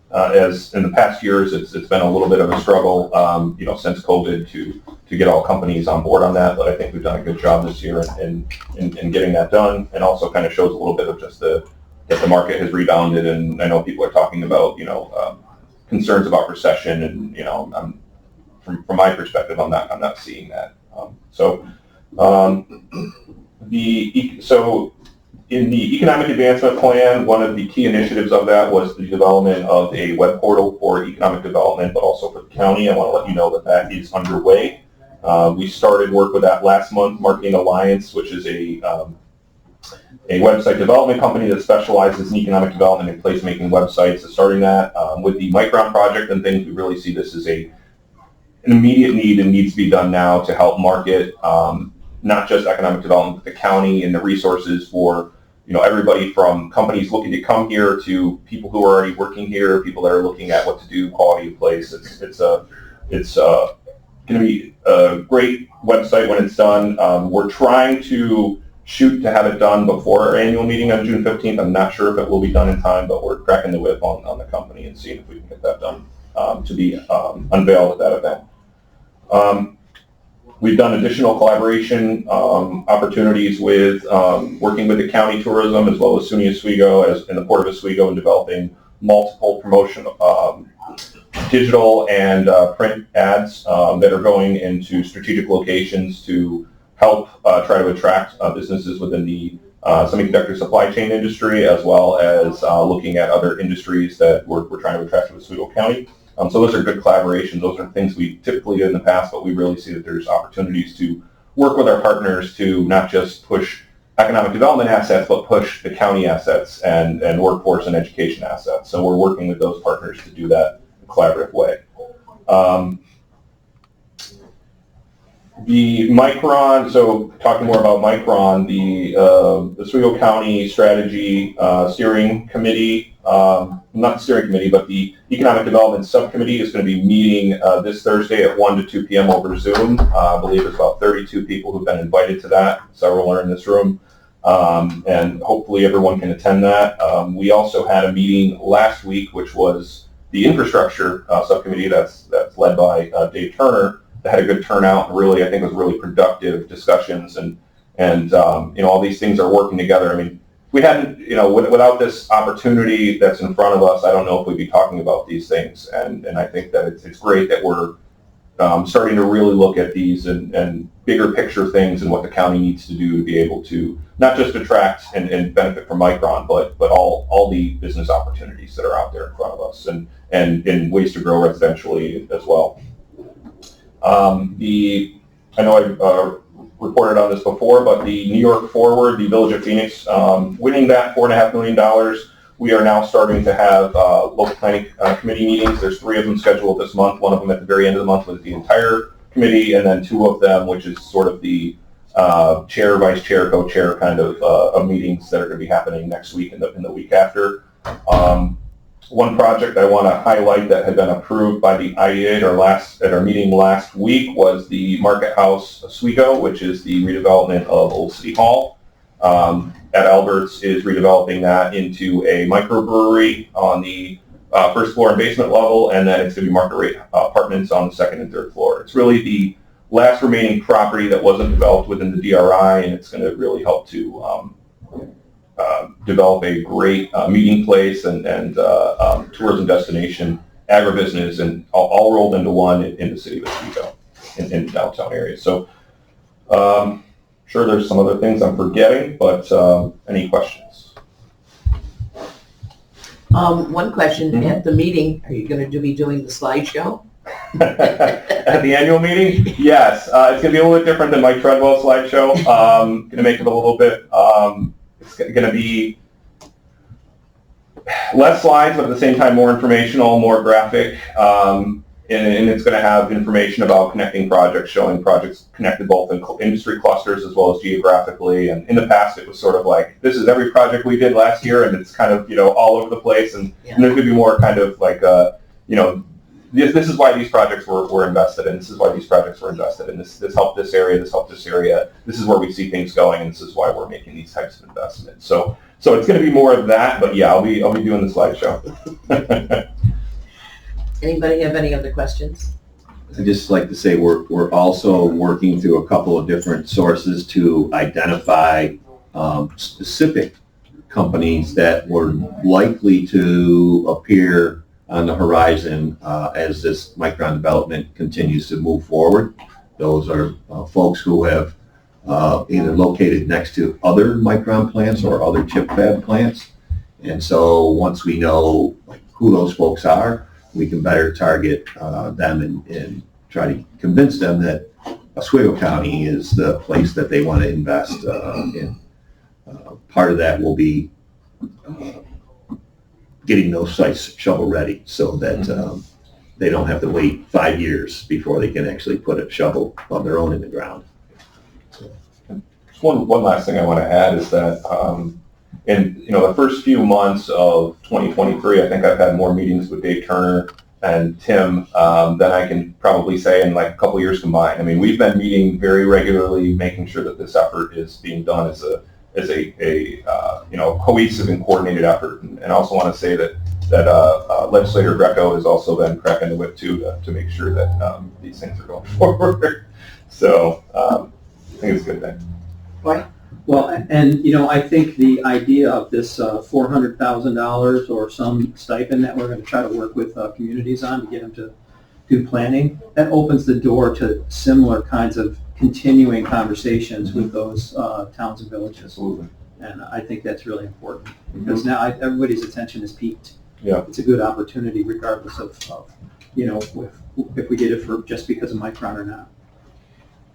As in the past years, it's been a little bit of a struggle, since COVID to get all companies on board on that, but I think we've done a good job this year in getting that done, and also kind of shows a little bit of just that the market has rebounded, and I know people are talking about, concerns about recession, and, from my perspective, I'm not seeing that. So in the Economic Advancement Plan, one of the key initiatives of that was the development of a web portal for economic development, but also for the county. I want to let you know that is underway. We started work with that last month, Marketing Alliance, which is a website development company that specializes in economic development and placemaking websites. So starting that with the Micron project and things, we really see this as an immediate need and needs to be done now to help market not just economic development, but the county and the resources for everybody from companies looking to come here to people who are already working here, people that are looking at what to do, quality of place. It's going to be a great website when it's done. We're trying to shoot to have it done before our annual meeting on June 15th. I'm not sure if it will be done in time, but we're cracking the whip on the company and seeing if we can get that done to be unveiled at that event. We've done additional collaboration opportunities with working with the county tourism as well as SUNY Oswego in the Port of Oswego, and developing multiple promotional digital and print ads that are going into strategic locations to help try to attract businesses within the semiconductor supply chain industry, as well as looking at other industries that we're trying to attract to Oswego County. So those are good collaborations. Those are things we typically did in the past, but we really see that there's opportunities to work with our partners to not just push economic development assets, but push the county assets and workforce and education assets. So we're working with those partners to do that in a collaborative way. The Micron, so talking more about Micron, the Oswego County Strategy Steering Committee, not the steering committee, but the Economic Development Subcommittee is going to be meeting this Thursday at 1 to 2 p.m. over Zoom. I believe there's about 32 people who've been invited to that. Several are in this room. And hopefully everyone can attend that. We also had a meeting last week, which was the Infrastructure Subcommittee that's led by Dave Turner. That had a good turnout. Really, I think it was really productive discussions, and all these things are working together. I mean, if we hadn't, without this opportunity that's in front of us, I don't know if we'd be talking about these things. And I think that it's great that we're starting to really look at these and bigger picture things and what the county needs to do to be able to not just attract and benefit from Micron, but all the business opportunities that are out there in front of us and in ways to grow residentially as well. I know I reported on this before, but the New York Forward, the Village of Phoenix, winning that $4.5 million, we are now starting to have local planning committee meetings. There's 3 of them scheduled this month. One of them at the very end of the month with the entire committee, and then 2 of them, which is sort of the chair, vice chair, co-chair kind of meetings that are going to be happening next week and the week after. One project I want to highlight that had been approved by the IEA at our meeting last week was the Market House Oswego, which is the redevelopment of Old City Hall. At Alberts is redeveloping that into a microbrewery on the first floor and basement level, and then it's going to be market rate apartments on the 2nd and 3rd floor. It's really the last remaining property that wasn't developed within the DRI, and it's going to really help to develop a great meeting place and tourism destination, agribusiness, and all rolled into one in the city of Oswego, in the downtown area. So sure there's some other things I'm forgetting, but any questions? One question, at the meeting, are you going to be doing the slideshow? At the annual meeting? Yes. It's going to be a little bit different than Mike Treadwell's slideshow. Going to make it a little bit, it's going to be less slides, but at the same time more informational, more graphic, and it's going to have information about connecting projects, showing projects connected both in industry clusters as well as geographically. And in the past, it was sort of like, this is every project we did last year, and it's kind of, all over the place. And there's going to be more kind of like, this is why these projects were invested in. This is why these projects were invested in. This helped this area. This helped this area. This is where we see things going, and this is why we're making these types of investments. So it's going to be more of that. But yeah, I'll be doing the slideshow. Anybody have any other questions? I'd just like to say we're also working through a couple of different sources to identify specific companies that were likely to appear on the horizon as this Micron development continues to move forward. Those are folks who have either located next to other Micron plants or other chip fab plants. And so once we know who those folks are, we can better target them and try to convince them that Oswego County is the place that they want to invest in. Part of that will be getting those sites shovel ready so that they don't have to wait 5 years before they can actually put a shovel of their own in the ground. Just one last thing I want to add is that in the first few months of 2023, I think I've had more meetings with Dave Turner and Tim than I can probably say in like a couple years combined. I mean, we've been meeting very regularly, making sure that this effort is being done as a cohesive and coordinated effort. And I also want to say that Legislator Greco has also been cracking the whip too to make sure that these things are going forward. So I think it's a good thing. Right. Well, and I think the idea of this $400,000 or some stipend that we're going to try to work with communities on to get them to do planning, that opens the door to similar kinds of continuing conversations with those towns and villages. Absolutely. And I think that's really important because now everybody's attention is peaked. Yeah. It's a good opportunity regardless of if we did it for just because of Micron or not.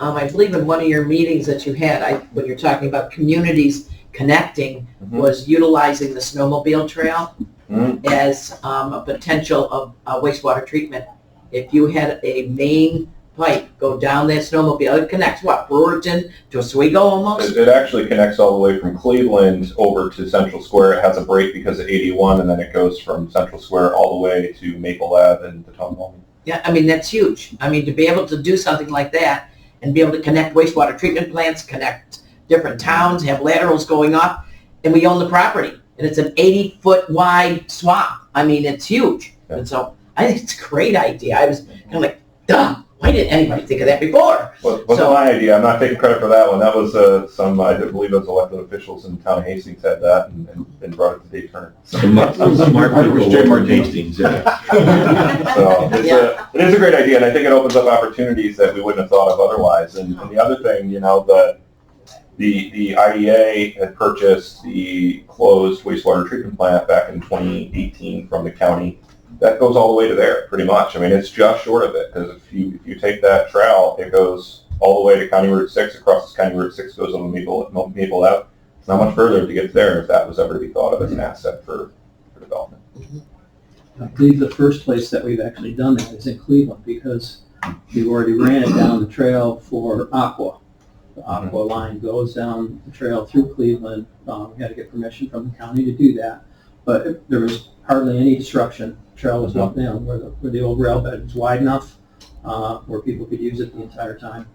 I believe in one of your meetings that you had, when you're talking about communities connecting, was utilizing the snowmobile trail as a potential of wastewater treatment. If you had a main pipe go down that snowmobile. It connects what, Brewerton to Oswego almost? It actually connects all the way from Cleveland over to Central Square. It has a break because of 81, and then it goes from Central Square all the way to Maple Ave and Potomac. Yeah, I mean, that's huge. I mean, to be able to do something like that and be able to connect wastewater treatment plants, connect different towns, have laterals going up, and we own the property. And it's an 80-foot wide swamp. I mean, it's huge. Yeah. And so I think it's a great idea. I was kind of like, duh, why didn't anybody think of that before? Wasn't my idea. I'm not taking credit for that one. That was I believe those elected officials in the town of Hastings had that and brought it to Dave Turner. So, Smart people Jay work in Hastings, yeah. so it is a great idea, and I think it opens up opportunities that we wouldn't have thought of otherwise. And the other thing, the IDA had purchased the closed wastewater treatment plant back in 2018 from the county. That goes all the way to there, pretty much. I mean, it's just short of it, because if you take that trail, it goes all the way to County Route 6, across County Route 6 goes on Maple Ave. It's not much further to get there if that was ever to be thought of as an asset for development. I believe the first place that we've actually done that is in Cleveland, because we've already ran it down the trail for Aqua. The Aqua line goes down the trail through Cleveland. We had to get permission from the county to do that, but there was hardly any disruption. The trail was up down where the old rail bed was wide enough where people could use it the entire time.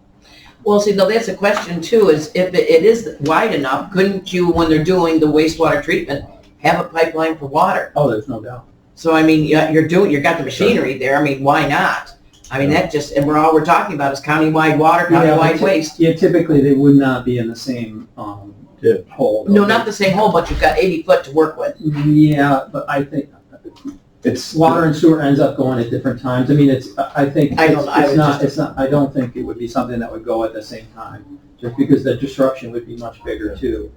Well, see, though, that's a question too, is if it is wide enough, couldn't you, when they're doing the wastewater treatment, have a pipeline for water? Oh, there's no doubt. So, I mean, you got the machinery there. I mean, why not? I mean, that just, and we're talking about is countywide water, countywide waste. Yeah, typically they would not be in the same hole. No, not the same hole, but you've got 80 foot to work with. Yeah, but I think It's water and sewer ends up going at different times. I mean, I don't think it would be something that would go at the same time, just because the disruption would be much bigger too.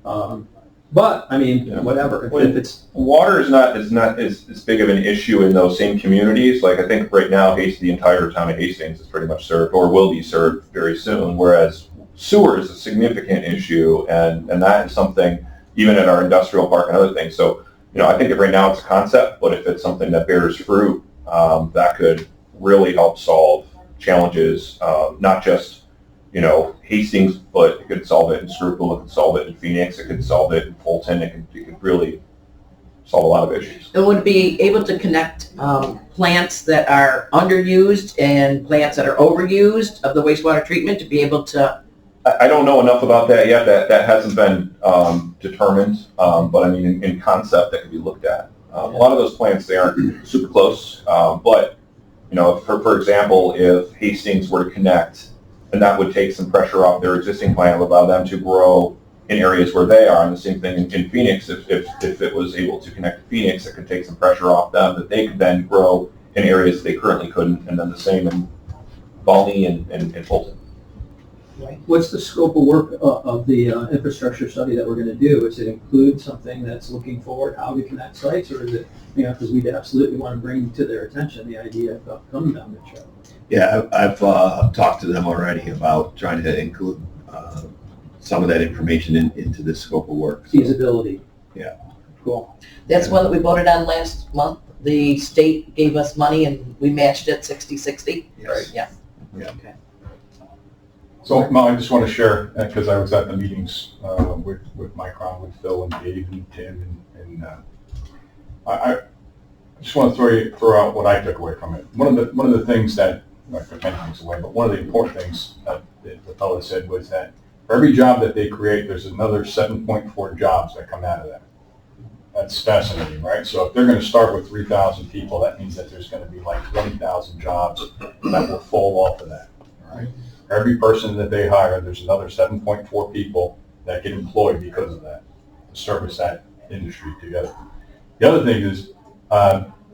But I mean, whatever. If it's Water is not as big of an issue in those same communities. Like, I think right now, the entire town of Hastings is pretty much served, or will be served very soon, whereas sewer is a significant issue, and that is something, even at our industrial park and other things. So, I think that right now it's a concept, but if it's something that bears fruit, that could really help solve challenges, not just, Hastings, but it could solve it in Schuylkill, it could solve it in Phoenix, it could solve it in Fulton, it could really solve a lot of issues. It would be able to connect plants that are underused and plants that are overused of the wastewater treatment to be able to. I don't know enough about that yet. That hasn't been determined, but I mean, in concept, that could be looked at. A lot of those plants, they aren't super close, but for example, if Hastings were to connect, and that would take some pressure off their existing plant, would allow them to grow in areas where they are. And the same thing in Phoenix, if it was able to connect to Phoenix, it could take some pressure off them that they could then grow in areas they currently couldn't, and then the same in Balney and Fulton. What's the scope of work of the infrastructure study that we're going to do? Does it include something that's looking forward how we connect sites, or is it, because we'd absolutely want to bring to their attention the idea of coming down the trail? Yeah, I've talked to them already about trying to include some of that information into the scope of work. Feasibility. Yeah. Cool. That's one that we voted on last month. The state gave us money and we matched it 60-60. Yes. Yeah. Yeah. Okay. So, Mel, I just want to share, because I was at the meetings with Micron, with Phil and Dave and Tim, and I just want to throw out what I took away from it. One of the things that, I took many things away, but one of the important things that the fellow said was that for every job that they create, there's another 7.4 jobs that come out of that. That's fascinating, right? So if they're going to start with 3,000 people, that means that there's going to be like 20,000 jobs that will fall off of that, right? For every person that they hire, there's another 7.4 people that get employed because of that, to service that industry together. The other thing is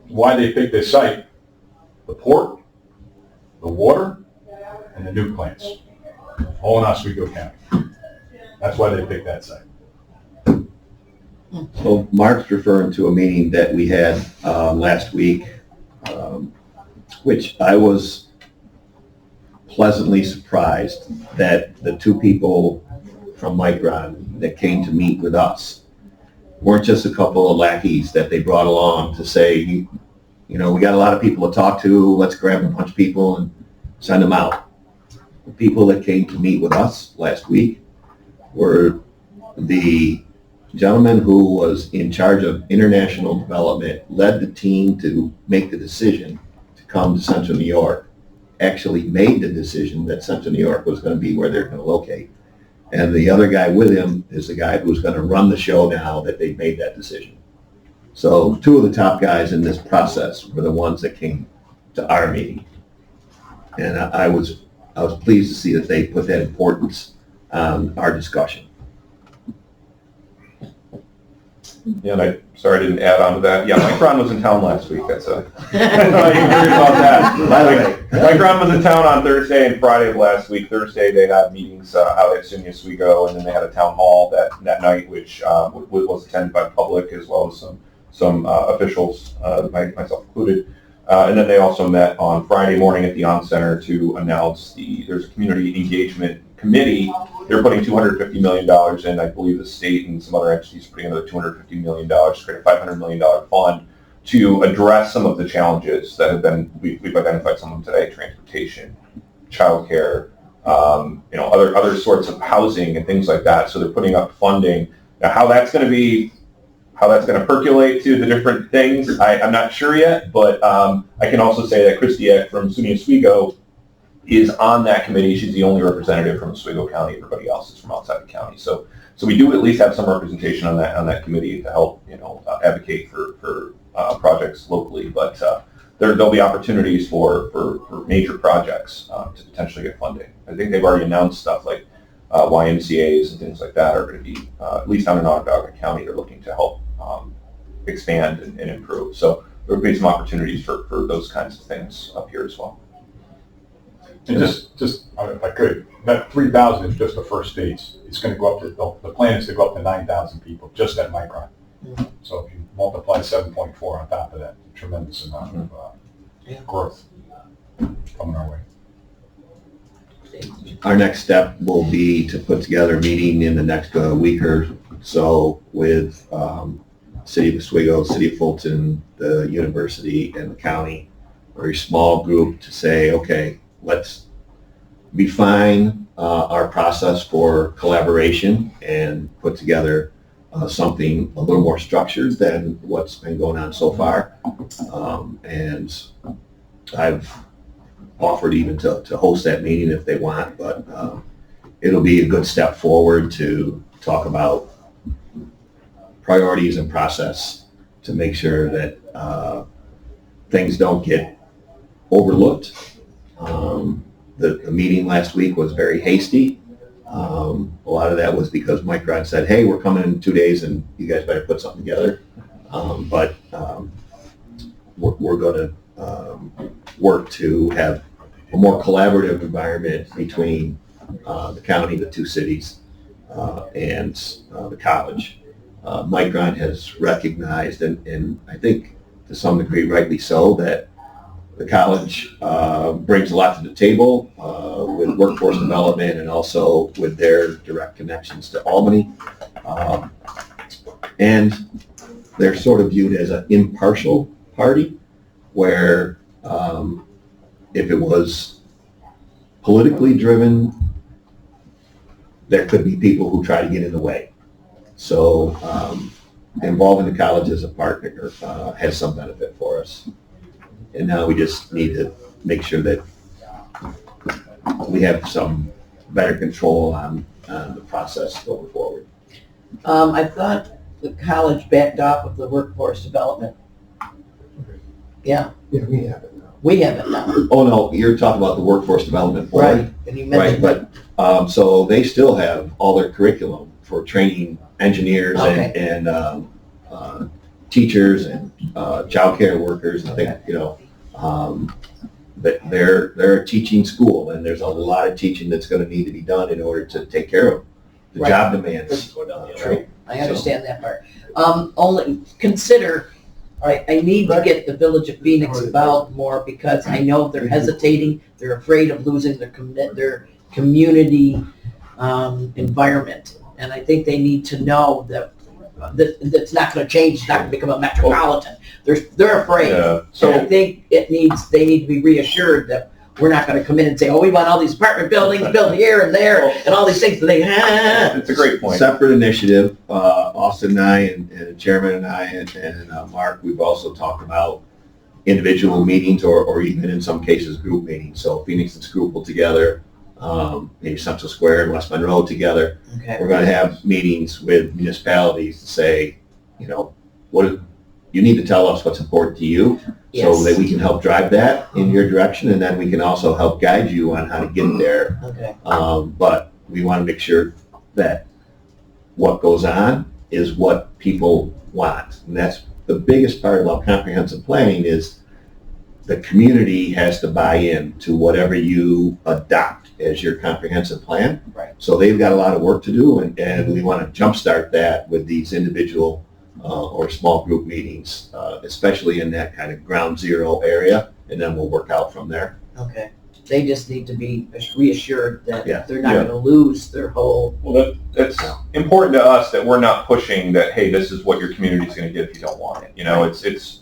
why they picked this site: the port, the water, and the nuke plants, all in Oswego County. That's why they picked that site. So Mark's referring to a meeting that we had last week, which I was pleasantly surprised that the two people from Micron that came to meet with us weren't just a couple of lackeys that they brought along to say, we got a lot of people to talk to, let's grab a bunch of people and send them out. The people that came to meet with us last week were the gentleman who was in charge of international development, led the team to make the decision to come to Central New York, actually made the decision that Central New York was going to be where they're going to locate. And the other guy with him is the guy who's going to run the show now that they've made that decision. So two of the top guys in this process were the ones that came to our meeting. And I was pleased to see that they put that importance on our discussion. Yeah, and sorry I didn't add on to that. Yeah, Mike Ron was in town last week. That's you heard about that. By the way, Mike Ron was in town on Thursday and Friday of last week. Thursday they had meetings out at SUNY Oswego, and then they had a town hall that night, which was attended by the public as well as some officials, myself included. And then they also met on Friday morning at the On Center to announce there's a community engagement committee. They're putting $250 million in. I believe the state and some other entities are putting another $250 million to create a $500 million fund to address some of the challenges that have been, we've identified some of them today: transportation, childcare, other sorts of housing and things like that. So they're putting up funding. Now, how that's going to percolate to the different things, I'm not sure yet, but I can also say that Christy Eck from SUNY Oswego is on that committee. She's the only representative from Oswego County. Everybody else is from outside the county. So we do at least have some representation on that committee to help advocate for projects locally. But there'll be opportunities for major projects to potentially get funding. I think they've already announced stuff like YMCA's and things like that are going to be, at least down in Onondaga County, they're looking to help expand and improve. So there will be some opportunities for those kinds of things up here as well. And just if I could, that 3,000 is just the first stage. It's going to go up to, the plan is to go up to 9,000 people just at Micron. So if you multiply 7.4 on top of that, a tremendous amount of growth coming our way. Our next step will be to put together a meeting in the next week or so with City of Oswego, City of Fulton, the university, and the county. A very small group to say, okay, let's refine our process for collaboration and put together something a little more structured than what's been going on so far. And I've offered even to host that meeting if they want, but it'll be a good step forward to talk about priorities and process to make sure that things don't get overlooked. The meeting last week was very hasty. A lot of that was because Mike Rod said, hey, we're coming in 2 days and you guys better put something together. But we're going to work to have a more collaborative environment between the county, the two cities, and the college. Mike Rod has recognized, and I think to some degree rightly so, that the college brings a lot to the table with workforce development and also with their direct connections to Albany. And they're sort of viewed as an impartial party where if it was politically driven, there could be people who try to get in the way. So involving the college as a partner has some benefit for us. And now we just need to make sure that we have some better control on the process going forward. I thought the college backed off of the workforce development. Yeah. Yeah, we have it now. We have it now. Oh, no, you're talking about the workforce development board. Right, and you mentioned right, but so they still have all their curriculum for training engineers and teachers and child care workers and things, but they're a teaching school, and there's a lot of teaching that's going to need to be done in order to take care of the job demands. True. I understand that part. Only consider, I need to get the Village of Phoenix involved more because I know they're hesitating. They're afraid of losing their community environment, and I think they need to know that that's not going to change. It's not going to become a metropolitan. They're afraid. Yeah. So I think they need to be reassured that We're not gonna come in and say, oh, we want all these apartment buildings built here and there and all these things. It's a great point. Separate initiative, Austin and I and the chairman and I and Mark, we've also talked about individual meetings or even in some cases group meetings. So Phoenix and Schuylkill together, maybe Central Square and West Monroe together. Okay. We're going to have meetings with municipalities to say, you know, what you need to tell us what's important to you, so that we can help drive that in your direction, and then we can also help guide you on how to get there. Okay. But we want to make sure that what goes on is what people want, and that's the biggest part about comprehensive planning is the community has to buy in to whatever you adopt as your comprehensive plan. Right. So they've got a lot of work to do, and we want to jumpstart that with these individual or small group meetings, especially in that kind of ground zero area, and then we'll work out from there. Okay. They just need to be reassured that Yeah. they're not gonna lose their whole. Well, that's important to us that we're not pushing that, hey, this is what your community's gonna get if you don't want it. You know,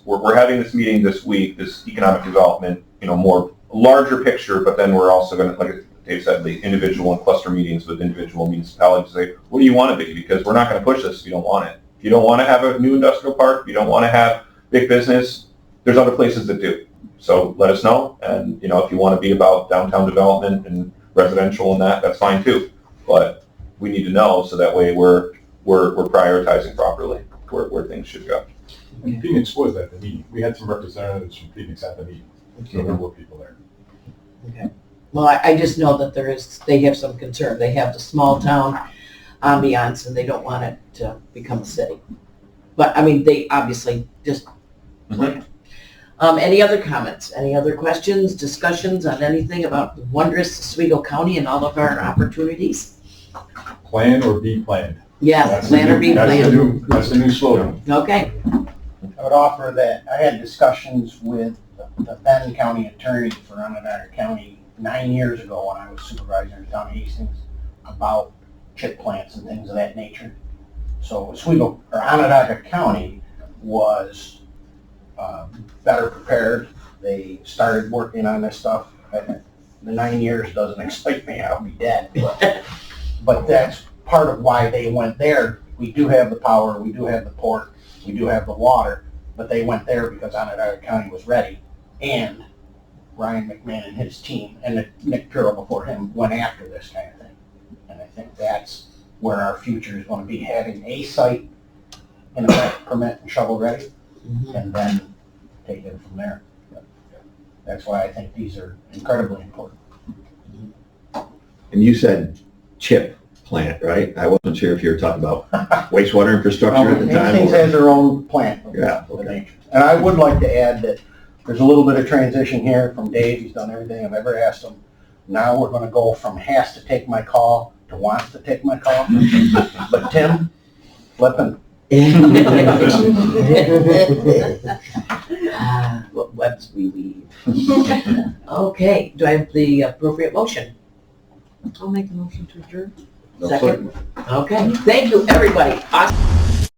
we're having this meeting this week, this economic development, you know, more larger picture, but then we're also gonna, like Dave said, the individual and cluster meetings with individual municipalities say, what do you want to be? Because we're not gonna push this if you don't want it. If you don't want to have a new industrial park, if you don't want to have big business, there's other places that do. So let us know, and you know, if you want to be about downtown development and residential and that's fine too. But we need to know so that way we're prioritizing properly where things should go. And Phoenix was at the meeting. We had some representatives from Phoenix at the meeting. So there were people there. Okay. Well, I just know that they have some concern. They have the small town ambiance and they don't want it to become a city. But, I mean, they obviously just plan. Any other comments? Any other questions, discussions on anything about the wondrous Oswego County and all of our opportunities? Plan or be planned. Yes, plan or be planned. That's the new slogan. Okay. I would offer that I had discussions with the then county attorney for Onondaga County 9 years ago when I was supervisor in town of Hastings about chip plants and things of that nature. So Oswego, or Onondaga County was better prepared. They started working on this stuff. The 9 years doesn't excite me, I'll be dead. But that's part of why they went there. We do have the power, we do have the port, we do have the water, but they went there because Onondaga County was ready. And Ryan McMahon and his team, and Nick Pirro before him, went after this kind of thing. And I think that's where our future is going to be, having a site in effect, permit and shovel ready, and then take it from there. That's why I think these are incredibly important. And you said chip plant, right? I wasn't sure if you were talking about wastewater infrastructure at the time. Hastings has their own plant. Yeah, of the nature. And I would like to add that there's a little bit of transition here from Dave. He's done everything I've ever asked him. Now we're going to go from has to take my call to wants to take my call. But Tim, flipping. What webs we weave. Okay, do I have the appropriate motion? I'll make a motion to adjourn. Second. Okay, thank you, everybody. Awesome.